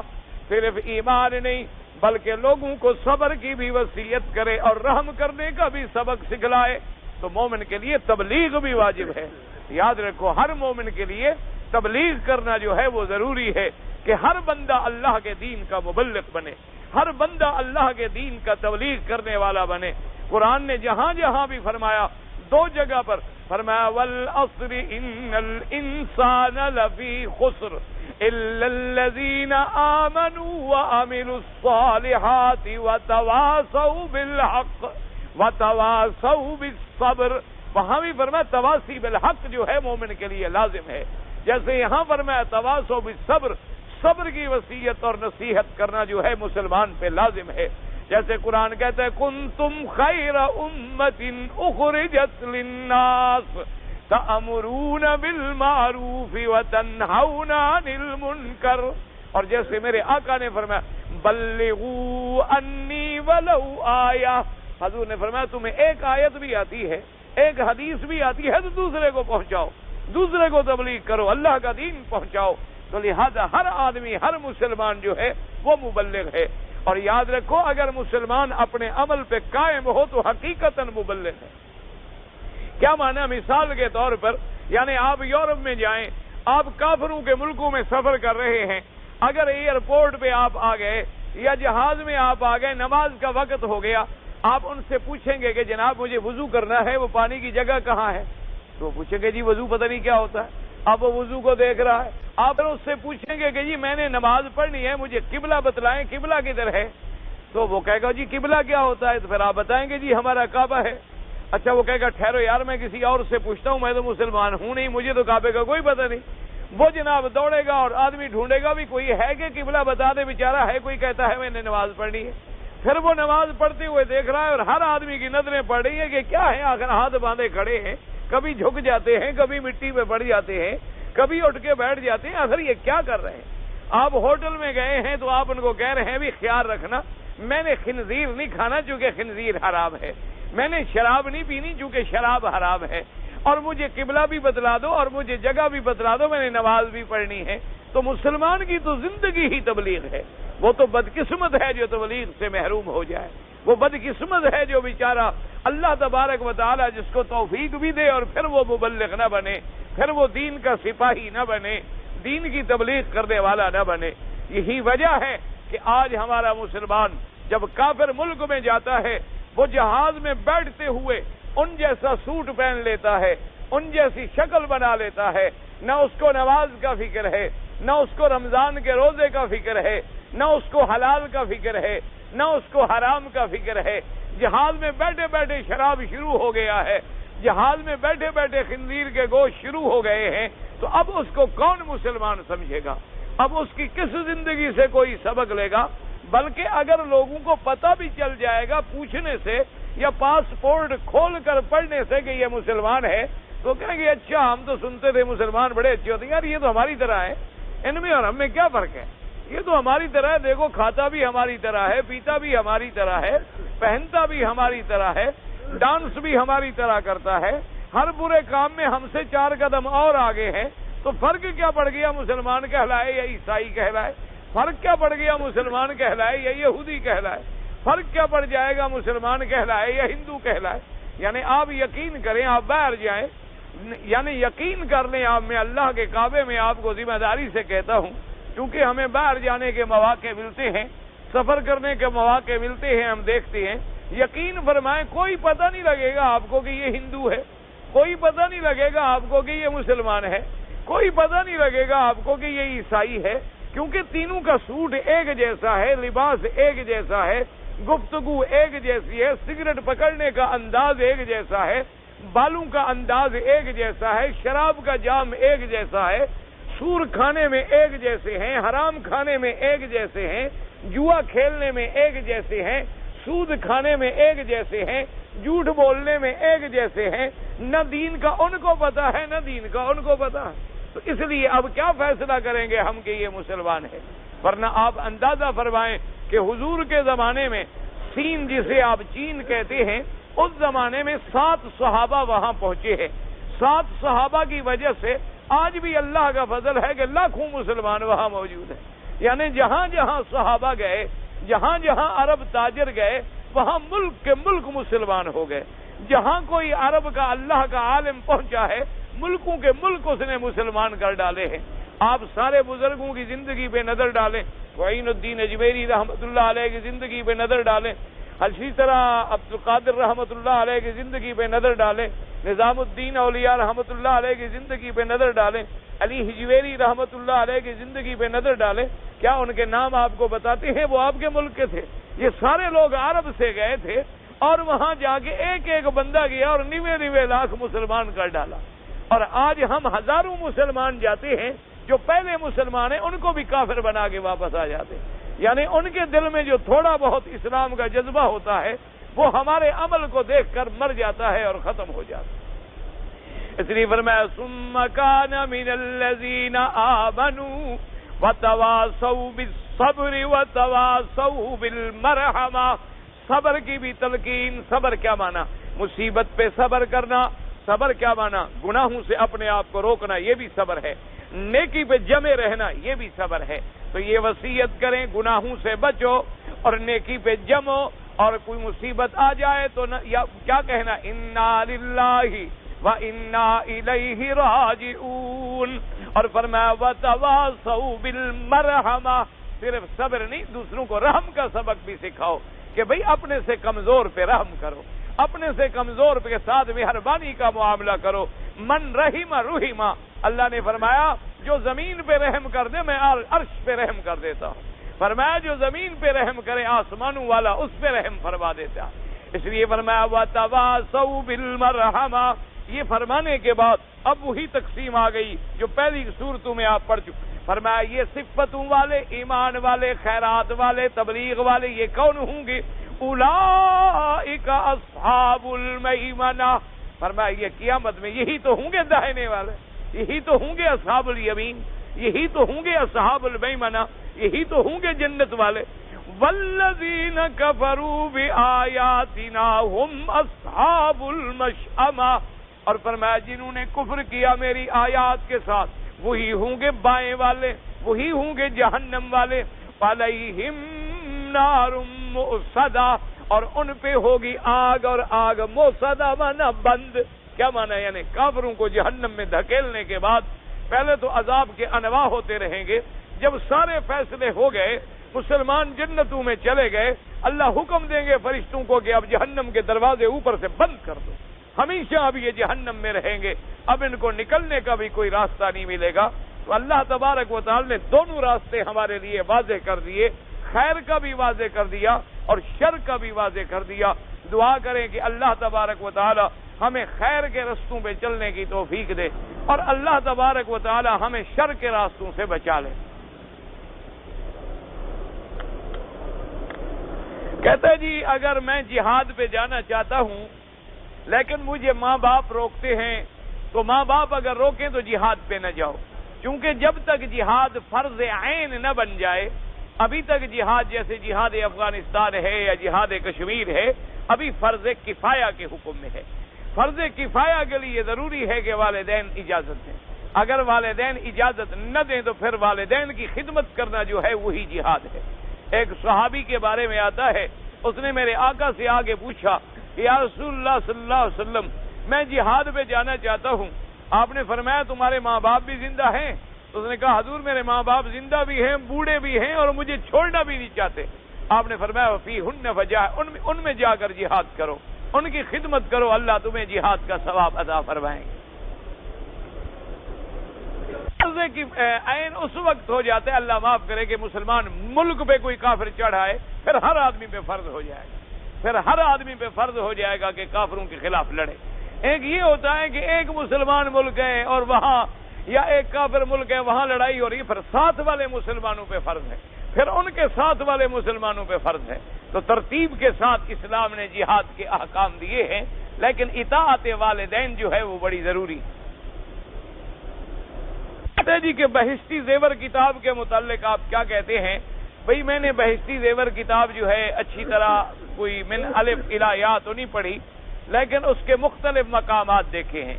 صرف ایمان نہیں بلکہ لوگوں کو صبر کی بھی وصیت کرے اور رحم کرنے کا بھی سبق سکھلائے۔ تو مومن کے لیے تبلیغ بھی واجب ہے۔ یاد رکھو ہر مومن کے لیے تبلیغ کرنا جو ہے وہ ضروری ہے کہ ہر بندہ اللہ کے دین کا مبلغ بنے، ہر بندہ اللہ کے دین کا تبلیغ کرنے والا بنے۔ قرآن نے جہاں جہاں بھی فرمایا، دو جگہ پر فرمایا والعصر ان الانسان لفی خسر الا الذین آمنوا وعملوا الصالحات وتواصوا بالحق وتواصوا بالصبر، وہاں بھی فرمایا تواصی بالحق جو ہے مومن کے لیے لازم ہے، جیسے یہاں فرمایا تواصوا بالصبر، صبر کی وصیت اور نصیحت کرنا جو ہے مسلمان پہ لازم ہے۔ جیسے قرآن کہتا ہے کنتم خیر امت اخرجت للناس تأمرون بالمعروف وتنہون عن المنکر، اور جیسے میرے آقا نے فرمایا بلغوا انی ولو آیہ، حضور نے فرمایا تمہیں ایک آیت بھی آتی ہے، ایک حدیث بھی آتی ہے تو دوسرے کو پہنچاؤ، دوسرے کو تبلیغ کرو، اللہ کا دین پہنچاؤ۔ تو لہذا ہر آدمی، ہر مسلمان جو ہے وہ مبلغ ہے۔ اور یاد رکھو اگر مسلمان اپنے عمل پہ قائم ہو تو حقیقتاً مبلغ ہے۔ کیا معنی؟ مثال کے طور پر یعنی آپ یورپ میں جائیں، آپ کافروں کے ملکوں میں سفر کر رہے ہیں، اگر ایئرپورٹ پہ آپ آ گئے یا جہاز میں آپ آ گئے، نماز کا وقت ہو گیا، آپ ان سے پوچھیں گے کہ جناب مجھے وضو کرنا ہے، وہ پانی کی جگہ کہاں ہے؟ تو وہ پوچھیں گے جی وضو پتہ نہیں کیا ہوتا ہے، اب وہ وضو کو دیکھ رہا ہے۔ آپ اس سے پوچھیں گے کہ جی میں نے نماز پڑھنی ہے، مجھے قبلہ بتلائیں، قبلہ کدھر ہے؟ تو وہ کہے گا جی قبلہ کیا ہوتا ہے؟ تو پھر آپ بتائیں گے جی ہمارا کعبہ ہے۔ اچھا وہ کہے گا ٹھہرو یار میں کسی اور سے پوچھتا ہوں، میں تو مسلمان ہوں نہیں، مجھے تو کعبے کا کوئی پتہ نہیں۔ وہ جناب دوڑے گا اور آدمی ڈھونڈے گا بھی کوئی ہے کہ قبلہ بتا دے، بیچارہ ہے کوئی کہتا ہے میں نے نماز پڑھنی ہے۔ پھر وہ نماز پڑھتے ہوئے دیکھ رہا ہے اور ہر آدمی کی نظریں پڑ رہی ہیں کہ کیا ہے، آخر ہاتھ باندھے کھڑے ہیں، کبھی جھک جاتے ہیں، کبھی مٹی پہ پڑ جاتے ہیں، کبھی اٹھ کے بیٹھ جاتے ہیں، آخر یہ کیا کر رہے ہیں؟ آپ ہوٹل میں گئے ہیں تو آپ ان کو کہہ رہے ہیں بھی خیال رکھنا میں نے خنزیر نہیں کھانا چونکہ خنزیر حرام ہے، میں نے شراب نہیں پینی چونکہ شراب حرام ہے، اور مجھے قبلہ بھی بتلا دو اور مجھے جگہ بھی بتلا دو، میں نے نماز بھی پڑھنی ہے۔ تو مسلمان کی تو زندگی ہی تبلیغ ہے، وہ تو بدقسمت ہے جو تبلیغ سے محروم ہو جائے، وہ بدقسمت ہے جو بیچارہ اللہ تبارک و تعالی جس کو توفیق بھی دے اور پھر وہ مبلغ نہ بنے، پھر وہ دین کا سپاہی نہ بنے، دین کی تبلیغ کرنے والا نہ بنے۔ یہی وجہ ہے کہ آج ہمارا مسلمان جب کافر ملک میں جاتا ہے وہ جہاز میں بیٹھتے ہوئے ان جیسا سوٹ پہن لیتا ہے، ان جیسی شکل بنا لیتا ہے، نہ اس کو نماز کا فکر ہے، نہ اس کو رمضان کے روزے کا فکر ہے، نہ اس کو حلال کا فکر ہے، نہ اس کو حرام کا فکر ہے۔ جہاز میں بیٹھے بیٹھے شراب شروع ہو گیا ہے، جہاز میں بیٹھے بیٹھے خنزیر کے گوشت شروع ہو گئے ہیں، تو اب اس کو کون مسلمان سمجھے گا؟ اب اس کی کس زندگی سے کوئی سبق لے گا؟ بلکہ اگر لوگوں کو پتہ بھی چل جائے گا پوچھنے سے یا پاسپورٹ کھول کر پڑھنے سے کہ یہ مسلمان ہے، تو کہیں گے اچھا ہم تو سنتے تھے مسلمان بڑے اچھے ہوتے ہیں، یار یہ تو ہماری طرح ہے، ان میں اور ہم میں کیا فرق ہے؟ یہ تو ہماری طرح ہے، دیکھو کھاتا بھی ہماری طرح ہے، پیتا بھی ہماری طرح ہے، پہنتا بھی ہماری طرح ہے، ڈانس بھی ہماری طرح کرتا ہے، ہر برے کام میں ہم سے 4 قدم اور آگے ہیں، تو فرق کیا پڑ گیا مسلمان کہلائے یا عیسائی کہلائے؟ فرق کیا پڑ گیا مسلمان کہلائے یا یہودی کہلائے؟ فرق کیا پڑ جائے گا مسلمان کہلائے یا ہندو کہلائے؟ یعنی آپ یقین کریں، آپ باہر جائیں، یعنی یقین کر لیں آپ، میں اللہ کے کعبے میں آپ کو ذمہ داری سے کہتا ہوں، کیونکہ ہمیں باہر جانے کے مواقع ملتے ہیں، سفر کرنے کے مواقع ملتے ہیں، ہم دیکھتے ہیں، یقین فرمائیں کوئی پتہ نہیں لگے گا آپ کو کہ یہ ہندو ہے، کوئی پتہ نہیں لگے گا آپ کو کہ یہ مسلمان ہے، کوئی پتہ نہیں لگے گا آپ کو کہ یہ عیسائی ہے، کیونکہ تینوں کا سوٹ ایک جیسا ہے، لباس ایک جیسا ہے، گفتگو ایک جیسی ہے، سگریٹ پکڑنے کا انداز ایک جیسا ہے، بالوں کا انداز ایک جیسا ہے، شراب کا جام ایک جیسا ہے، سور کھانے میں ایک جیسے ہیں، حرام کھانے میں ایک جیسے ہیں، جوا کھیلنے میں ایک جیسے ہیں، سود کھانے میں ایک جیسے ہیں، جھوٹ بولنے میں ایک جیسے ہیں، نہ دین کا ان کو پتا ہے نہ دین کا ان کو پتا ہے، تو اس لیے اب کیا فیصلہ کریں گے ہم کہ یہ مسلمان ہے؟ ورنہ آپ اندازہ فرمائیں کہ حضور کے زمانے میں سین جسے آپ چین کہتے ہیں، اس زمانے میں 7 صحابہ وہاں پہنچے ہیں، 7 صحابہ کی وجہ سے آج بھی اللہ کا فضل ہے کہ لاکھوں مسلمان وہاں موجود ہیں، یعنی جہاں جہاں صحابہ گئے، جہاں جہاں عرب تاجر گئے، وہاں ملک کے ملک مسلمان ہو گئے، جہاں کوئی عرب کا اللہ کا عالم پہنچا ہے، ملکوں کے ملک اس نے مسلمان کر ڈالے ہیں۔ آپ سارے بزرگوں کی زندگی پہ نظر ڈالیں، معین الدین اجمیری رحمۃ اللہ علیہ کی زندگی پہ نظر ڈالیں، اسی طرح عبد القادر رحمۃ اللہ علیہ کی زندگی پہ نظر ڈالیں، نظام الدین اولیاء رحمۃ اللہ علیہ کی زندگی پہ نظر ڈالیں، علی حجویری رحمۃ اللہ علیہ کی زندگی پہ نظر ڈالیں، کیا ان کے نام آپ کو بتاتے ہیں؟ وہ آپ کے ملک کے تھے، یہ سارے لوگ عرب سے گئے تھے اور وہاں جا کے ایک ایک بندہ گیا اور 99 لاکھ مسلمان کر ڈالا، اور آج ہم ہزاروں مسلمان جاتے ہیں، جو پہلے مسلمان ہیں ان کو بھی کافر بنا کے واپس آ جاتے ہیں، یعنی ان کے دل میں جو تھوڑا بہت اسلام کا جذبہ ہوتا ہے وہ ہمارے عمل کو دیکھ کر مر جاتا ہے اور ختم ہو جاتا ہے۔ اس لیے فرمایا ثم کان من الذین آمنوا وتواصوا بالصبر وتواصوا بالمرحمہ، صبر کی بھی تلقین۔ صبر کیا مانا؟ مصیبت پہ صبر کرنا۔ صبر کیا مانا؟ گناہوں سے اپنے آپ کو روکنا، یہ بھی صبر ہے۔ نیکی پہ جمے رہنا، یہ بھی صبر ہے۔ تو یہ وصیت کریں گناہوں سے بچو اور نیکی پہ جمو، اور کوئی مصیبت آ جائے تو یا کیا کہنا؟ انا للہ وانا الیہ راجعون، اور فرمایا وتواصوا بالمرحمہ، صرف صبر نہیں، دوسروں کو رحم کا سبق بھی سکھاؤ کہ بھئی اپنے سے کمزور پہ رحم کرو، اپنے سے کمزور کے ساتھ مہربانی کا معاملہ کرو۔ من رحم رحم، اللہ نے فرمایا جو زمین پہ رحم کر دے میں عرش پہ رحم کر دیتا ہوں، فرمایا جو زمین پہ رحم کرے آسمانوں والا اس پہ رحم فرما دیتا، اس لیے فرمایا وتواصوا بالمرحمہ۔ یہ فرمانے کے بعد اب وہی تقسیم آ گئی جو پہلی صورتوں میں آپ پڑھ چکے۔ فرمایا یہ صفتوں والے، ایمان والے، خیرات والے، تبلیغ والے، یہ کون ہوں گے؟ اولئک اصحاب المیمنہ، فرمایا یہ قیامت میں یہی تو ہوں گے داہنے والے، یہی تو ہوں گے اصحاب الیمین، یہی تو ہوں گے اصحاب المیمنہ، یہی تو ہوں گے جنت والے۔ والذین کفروا بآیاتنا هم اصحاب المشأمہ، اور فرمایا جنہوں نے کفر کیا میری آیات کے ساتھ وہی ہوں گے بائیں والے، وہی ہوں گے جہنم والے۔ علیہم نار مؤصدہ، اور ان پہ ہوگی آگ، اور آگ مؤصدہ مانا بند۔ کیا مانا؟ یعنی کافروں کو جہنم میں دھکیلنے کے بعد پہلے تو عذاب کے انواع ہوتے رہیں گے، جب سارے فیصلے ہو گئے، مسلمان جنتوں میں چلے گئے، اللہ حکم دیں گے فرشتوں کو کہ اب جہنم کے دروازے اوپر سے بند کر دو، ہمیشہ اب یہ جہنم میں رہیں گے، اب ان کو نکلنے کا بھی کوئی راستہ نہیں ملے گا۔ تو اللہ تبارک و تعالی نے دونوں راستے ہمارے لیے واضح کر دیے، خیر کا بھی واضح کر دیا اور شر کا بھی واضح کر دیا۔ دعا کریں کہ اللہ تبارک و تعالی ہمیں خیر کے رستوں پہ چلنے کی توفیق دے، اور اللہ تبارک و تعالی ہمیں شر کے راستوں سے بچا لے۔ کہتا ہے جی اگر میں جہاد پہ جانا چاہتا ہوں لیکن مجھے ماں باپ روکتے ہیں، تو ماں باپ اگر روکیں تو جہاد پہ نہ جاؤ، کیونکہ جب تک جہاد فرض عین نہ بن جائے، ابھی تک جہاد جیسے جہاد افغانستان ہے یا جہاد کشمیر ہے ابھی فرض کفایہ کے حکم میں ہے۔ فرض کفایہ کے لیے ضروری ہے کہ والدین اجازت دیں، اگر والدین اجازت نہ دیں تو پھر والدین کی خدمت کرنا جو ہے وہی جہاد ہے۔ ایک صحابی کے بارے میں آتا ہے، اس نے میرے آقا سے آگے پوچھا کہ یا رسول اللہ صلی اللہ علیہ وسلم میں جہاد پہ جانا چاہتا ہوں، آپ نے فرمایا تمہارے ماں باپ بھی زندہ ہیں؟ تو اس نے کہا حضور میرے ماں باپ زندہ بھی ہیں، بوڑھے بھی ہیں اور مجھے چھوڑنا بھی نہیں چاہتے۔ آپ نے فرمایا فیہن فجاہد، ان میں جا کر جہاد کرو، ان کی خدمت کرو، اللہ تمہیں جہاد کا ثواب عطا فرمائیں گے۔ کی عین اس وقت ہو جاتا ہے، اللہ معاف کرے کہ مسلمان ملک پہ کوئی کافر چڑھائے، پھر ہر آدمی پہ فرض ہو جائے گا، پھر ہر آدمی پہ فرض ہو جائے گا کہ کافروں کے خلاف لڑے۔ ایک یہ ہوتا ہے کہ ایک مسلمان ملک ہے اور وہاں یا ایک کافر ملک ہے وہاں لڑائی ہو رہی ہے، پھر ساتھ والے مسلمانوں پہ فرض ہے، پھر ان کے ساتھ والے مسلمانوں پہ فرض ہے۔ تو ترتیب کے ساتھ اسلام نے جہاد کے احکام دیے ہیں، لیکن اطاعت والدین جو ہے وہ بڑی ضروری ہے۔ جی کہ بہشتی زیور کتاب کے متعلق آپ کیا کہتے ہیں؟ بھئی میں نے بہشتی زیور کتاب جو ہے اچھی طرح کوئی من الف الی یا تو نہیں پڑھی، لیکن اس کے مختلف مقامات دیکھے ہیں،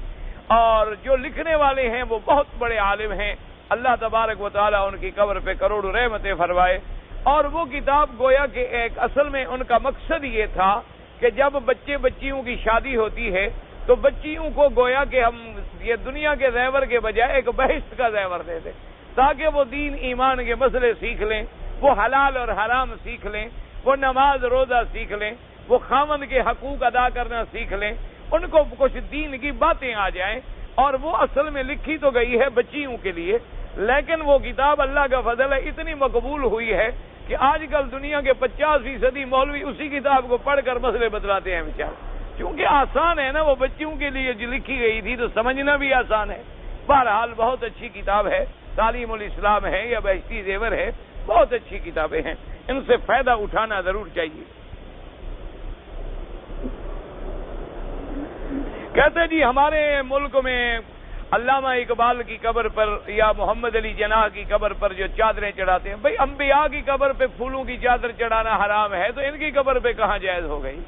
اور جو لکھنے والے ہیں وہ بہت بڑے عالم ہیں، اللہ تبارک و تعالیٰ ان کی قبر پہ کروڑوں رحمتیں فرمائے۔ اور وہ کتاب گویا کہ ایک اصل میں ان کا مقصد یہ تھا کہ جب بچے بچیوں کی شادی ہوتی ہے تو بچیوں کو گویا کہ ہم یہ دنیا کے زیور کے بجائے ایک بہشت کا زیور دے دیں، تاکہ وہ دین ایمان کے مسئلے سیکھ لیں، وہ حلال اور حرام سیکھ لیں، وہ نماز روزہ سیکھ لیں، وہ خاوند کے حقوق ادا کرنا سیکھ لیں، ان کو کچھ دین کی باتیں آ جائیں۔ اور وہ اصل میں لکھی تو گئی ہے بچیوں کے لیے، لیکن وہ کتاب اللہ کا فضل ہے اتنی مقبول ہوئی ہے کہ آج کل دنیا کے 50% مولوی اسی کتاب کو پڑھ کر مسئلے بتلاتے ہیں بیچارے، کیونکہ آسان ہے نا، وہ بچیوں کے لیے جو لکھی گئی تھی تو سمجھنا بھی آسان ہے۔ بہرحال بہت اچھی کتاب ہے، تعلیم الاسلام ہے یا بہشتی زیور ہے، بہت اچھی کتابیں ہیں، ان سے فائدہ اٹھانا ضرور چاہیے۔ کہتے جی ہمارے ملک میں علامہ اقبال کی قبر پر یا محمد علی جناح کی قبر پر جو چادریں چڑھاتے ہیں، بھئی انبیاء کی قبر پہ پھولوں کی چادر چڑھانا حرام ہے تو ان کی قبر پہ کہاں جائز ہو گئی؟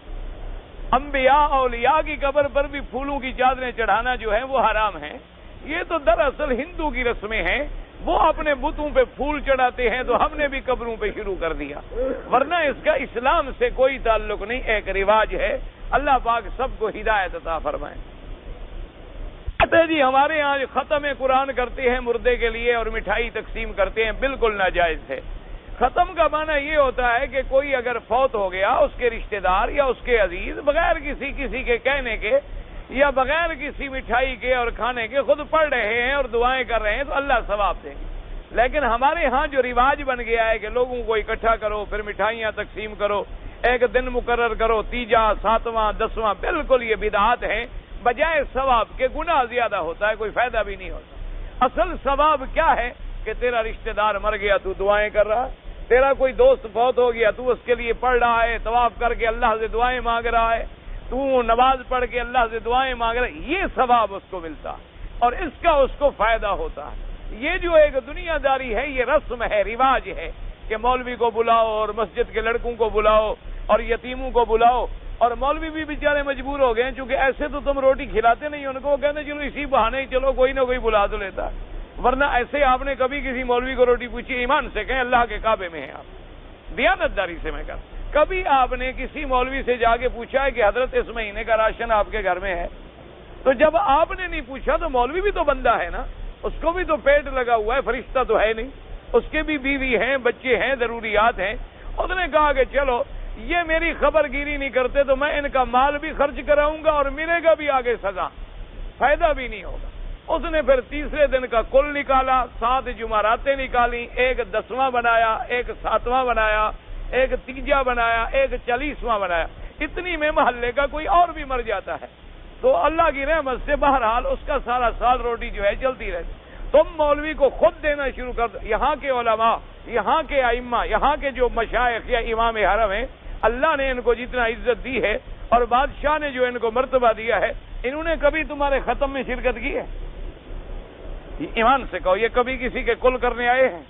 انبیاء اولیاء کی قبر پر بھی پھولوں کی چادریں چڑھانا جو ہے وہ حرام ہے۔ یہ تو دراصل ہندو کی رسمیں ہیں، وہ اپنے بتوں پہ پھول چڑھاتے ہیں تو ہم نے بھی قبروں پہ شروع کر دیا، ورنہ اس کا اسلام سے کوئی تعلق نہیں، ایک رواج ہے۔ اللہ پاک سب کو ہدایت عطا فرمائے۔ کہتے جی ہمارے یہاں جو ختم قرآن کرتے ہیں مردے کے لیے اور مٹھائی تقسیم کرتے ہیں، بالکل ناجائز ہے۔ ختم کا معنی یہ ہوتا ہے کہ کوئی اگر فوت ہو گیا، اس کے رشتہ دار یا اس کے عزیز بغیر کسی کے کہنے کے یا بغیر کسی مٹھائی کے اور کھانے کے خود پڑھ رہے ہیں اور دعائیں کر رہے ہیں تو اللہ ثواب دیں گے۔ لیکن ہمارے ہاں جو رواج بن گیا ہے کہ لوگوں کو اکٹھا کرو، پھر مٹھائیاں تقسیم کرو، ایک دن مقرر کرو، تیجا، 7واں، 10واں، بالکل یہ بدعات ہے۔ بجائے ثواب کے گناہ زیادہ ہوتا ہے، کوئی فائدہ بھی نہیں ہوتا۔ اصل ثواب کیا ہے کہ تیرا رشتہ دار مر گیا تو دعائیں کر رہا ہے، تیرا کوئی دوست فوت ہو گیا تو اس کے لیے پڑھ رہا ہے، طواف کر کے اللہ سے دعائیں مانگ رہا ہے، تو نماز پڑھ کے اللہ سے دعائیں مانگ رہا ہے، یہ ثواب اس کو ملتا اور اس کا اس کو فائدہ ہوتا ہے۔ یہ جو ایک دنیا داری ہے، یہ رسم ہے، رواج ہے کہ مولوی کو بلاؤ اور مسجد کے لڑکوں کو بلاؤ اور یتیموں کو بلاؤ، اور مولوی بھی بیچارے مجبور ہو گئے ہیں چونکہ ایسے تو تم روٹی کھلاتے نہیں ان کو، کہتے چلو اسی بہانے ہی چلو کوئی نہ کوئی بلا تو لیتا ہے، ورنہ ایسے آپ نے کبھی کسی مولوی کو روٹی پوچھی؟ ایمان سے کہیں اللہ کے کعبے میں ہیں آپ، دیانت داری سے میں کہتا کبھی آپ نے کسی مولوی سے جا کے پوچھا ہے کہ حضرت اس مہینے کا راشن آپ کے گھر میں ہے؟ تو جب آپ نے نہیں پوچھا تو مولوی بھی تو بندہ ہے نا، اس کو بھی تو پیٹ لگا ہوا ہے، فرشتہ تو ہے نہیں، اس کے بھی بیوی ہیں، بچے ہیں، ضروریات ہیں۔ اس نے کہا کہ چلو یہ میری خبر گیری نہیں کرتے تو میں ان کا مال بھی خرچ کراؤں گا اور ملے گا بھی آگے سزا، فائدہ بھی نہیں ہوگا۔ اس نے پھر تیسرے دن کا کل نکالا، 7 جمعراتیں نکالی، ایک 10واں بنایا، ایک 7واں بنایا، ایک تیجا بنایا، ایک 40واں بنایا، اتنی میں محلے کا کوئی اور بھی مر جاتا ہے تو اللہ کی رحمت سے بہرحال اس کا سارا سال روٹی جو ہے چلتی رہتی۔ تم مولوی کو خود دینا شروع کر دو، یہاں کے علماء، یہاں کے ائمہ، یہاں کے جو مشائخ یا امام حرم ہیں، اللہ نے ان کو جتنا عزت دی ہے اور بادشاہ نے جو ان کو مرتبہ دیا ہے، انہوں نے کبھی تمہارے ختم میں شرکت کی ہے؟ ایمان سے کہو، یہ کبھی کسی کے کل کرنے آئے ہیں؟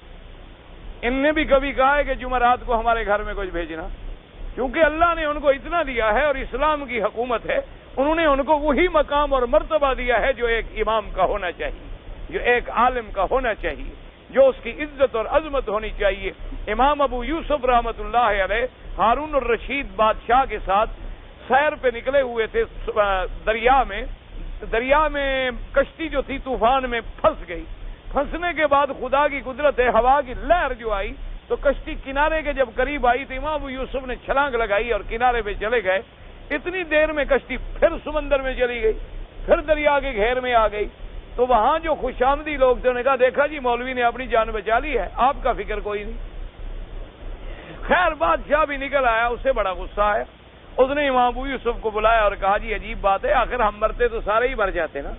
ان نے بھی کبھی کہا ہے کہ جمعرات کو ہمارے گھر میں کچھ بھیجنا؟ کیونکہ اللہ نے ان کو اتنا دیا ہے اور اسلام کی حکومت ہے، انہوں نے ان کو وہی مقام اور مرتبہ دیا ہے جو ایک امام کا ہونا چاہیے، جو ایک عالم کا ہونا چاہیے، جو اس کی عزت اور عظمت ہونی چاہیے۔ امام ابو یوسف رحمۃ اللہ علیہ ہارون الرشید بادشاہ کے ساتھ سیر پہ نکلے ہوئے تھے دریا میں کشتی جو تھی طوفان میں پھنس گئی۔ پھنسنے کے بعد خدا کی قدرت ہے، ہوا کی لہر جو آئی تو کشتی کنارے کے جب قریب آئی تو امام ابو یوسف نے چھلانگ لگائی اور کنارے پہ چلے گئے۔ اتنی دیر میں کشتی پھر سمندر میں چلی گئی، پھر دریا کے گھیر میں آ گئی۔ تو وہاں جو خوش آمدی لوگ تھے انہوں نے کہا دیکھا جی مولوی نے اپنی جان بچا لی ہے، آپ کا فکر کوئی نہیں۔ خیر بادشاہ بھی نکل آیا، اسے بڑا غصہ آیا، اس نے امام ابو یوسف کو بلایا اور کہا جی عجیب بات ہے، آخر ہم مرتے تو سارے ہی مر جاتے نا،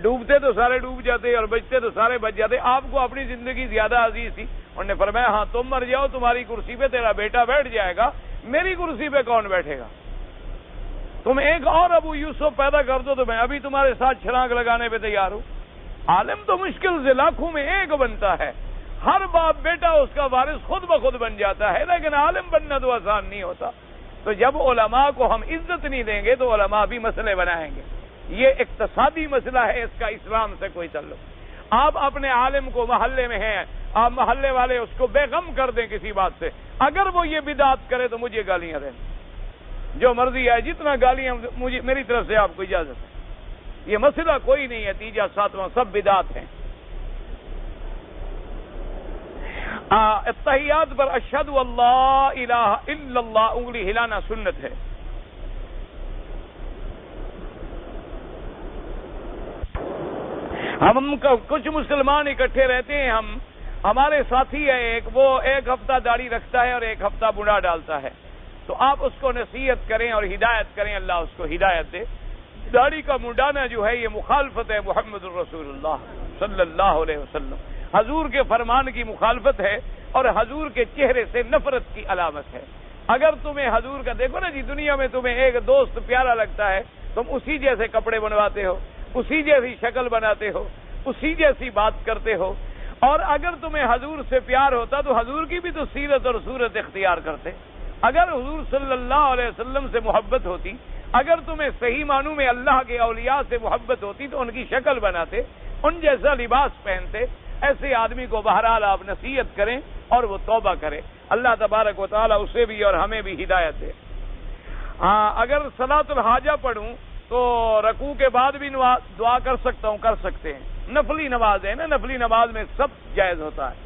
ڈوبتے تو سارے ڈوب جاتے اور بچتے تو سارے بچ جاتے، آپ کو اپنی زندگی زیادہ عزیز تھی۔ انہوں نے فرمایا ہاں تم مر جاؤ، تمہاری کرسی پہ تیرا بیٹا بیٹھ جائے گا، میری کرسی پہ کون بیٹھے گا؟ تم ایک اور ابو یوسف پیدا کر دو تو میں ابھی تمہارے ساتھ چھلانگ لگانے پہ تیار ہوں۔ عالم تو مشکل سے لاکھوں میں ایک بنتا ہے، ہر باپ بیٹا اس کا وارث خود بخود بن جاتا ہے، لیکن عالم بننا تو آسان نہیں ہوتا۔ تو جب علماء کو ہم عزت نہیں دیں گے تو علماء بھی مسئلے بنائیں گے۔ یہ اقتصادی مسئلہ ہے، اس کا اسلام سے کوئی تعلق۔ آپ اپنے عالم کو محلے میں ہیں، آپ محلے والے اس کو بے غم کر دیں کسی بات سے، اگر وہ یہ بدعت کرے تو مجھے گالیاں دیں، جو مرضی ہے، جتنا گالیاں مجھے میری طرف سے آپ کو اجازت ہے۔ یہ مسئلہ کوئی نہیں ہے، تیجا ساتواں سب بدعت ہیں۔ اتحیات پر اشہد اللہ الہ الا اللہ انگلی ہلانا سنت ہے۔ ہم کچھ مسلمان اکٹھے رہتے ہیں، ہمارے ساتھی ہے وہ ایک ہفتہ داڑھی رکھتا ہے اور ایک ہفتہ بڑھا ڈالتا ہے، تو آپ اس کو نصیحت کریں اور ہدایت کریں، اللہ اس کو ہدایت دے۔ داڑھی کا منڈانا جو ہے یہ مخالفت ہے محمد الرسول اللہ صلی اللہ علیہ وسلم، حضور کے فرمان کی مخالفت ہے اور حضور کے چہرے سے نفرت کی علامت ہے۔ اگر تمہیں حضور کا دیکھو نا جی، دنیا میں تمہیں ایک دوست پیارا لگتا ہے، تم اسی جیسے کپڑے بنواتے ہو، اسی جیسی شکل بناتے ہو، اسی جیسی بات کرتے ہو، اور اگر تمہیں حضور سے پیار ہوتا تو حضور کی بھی تو سیرت اور صورت اختیار کرتے۔ اگر حضور صلی اللہ علیہ وسلم سے محبت ہوتی، اگر تمہیں صحیح معنوں میں اللہ کے اولیاء سے محبت ہوتی تو ان کی شکل بناتے، ان جیسا لباس پہنتے۔ ایسے آدمی کو بہرحال آپ نصیحت کریں اور وہ توبہ کرے، اللہ تبارک و تعالیٰ اسے بھی اور ہمیں بھی ہدایت دے۔ اگر صلاۃ الحاجہ پڑھوں تو رکوع کے بعد بھی دعا کر سکتا ہوں، کر سکتے ہیں، نفلی نماز ہے نا، نفلی نماز میں سب جائز ہوتا ہے۔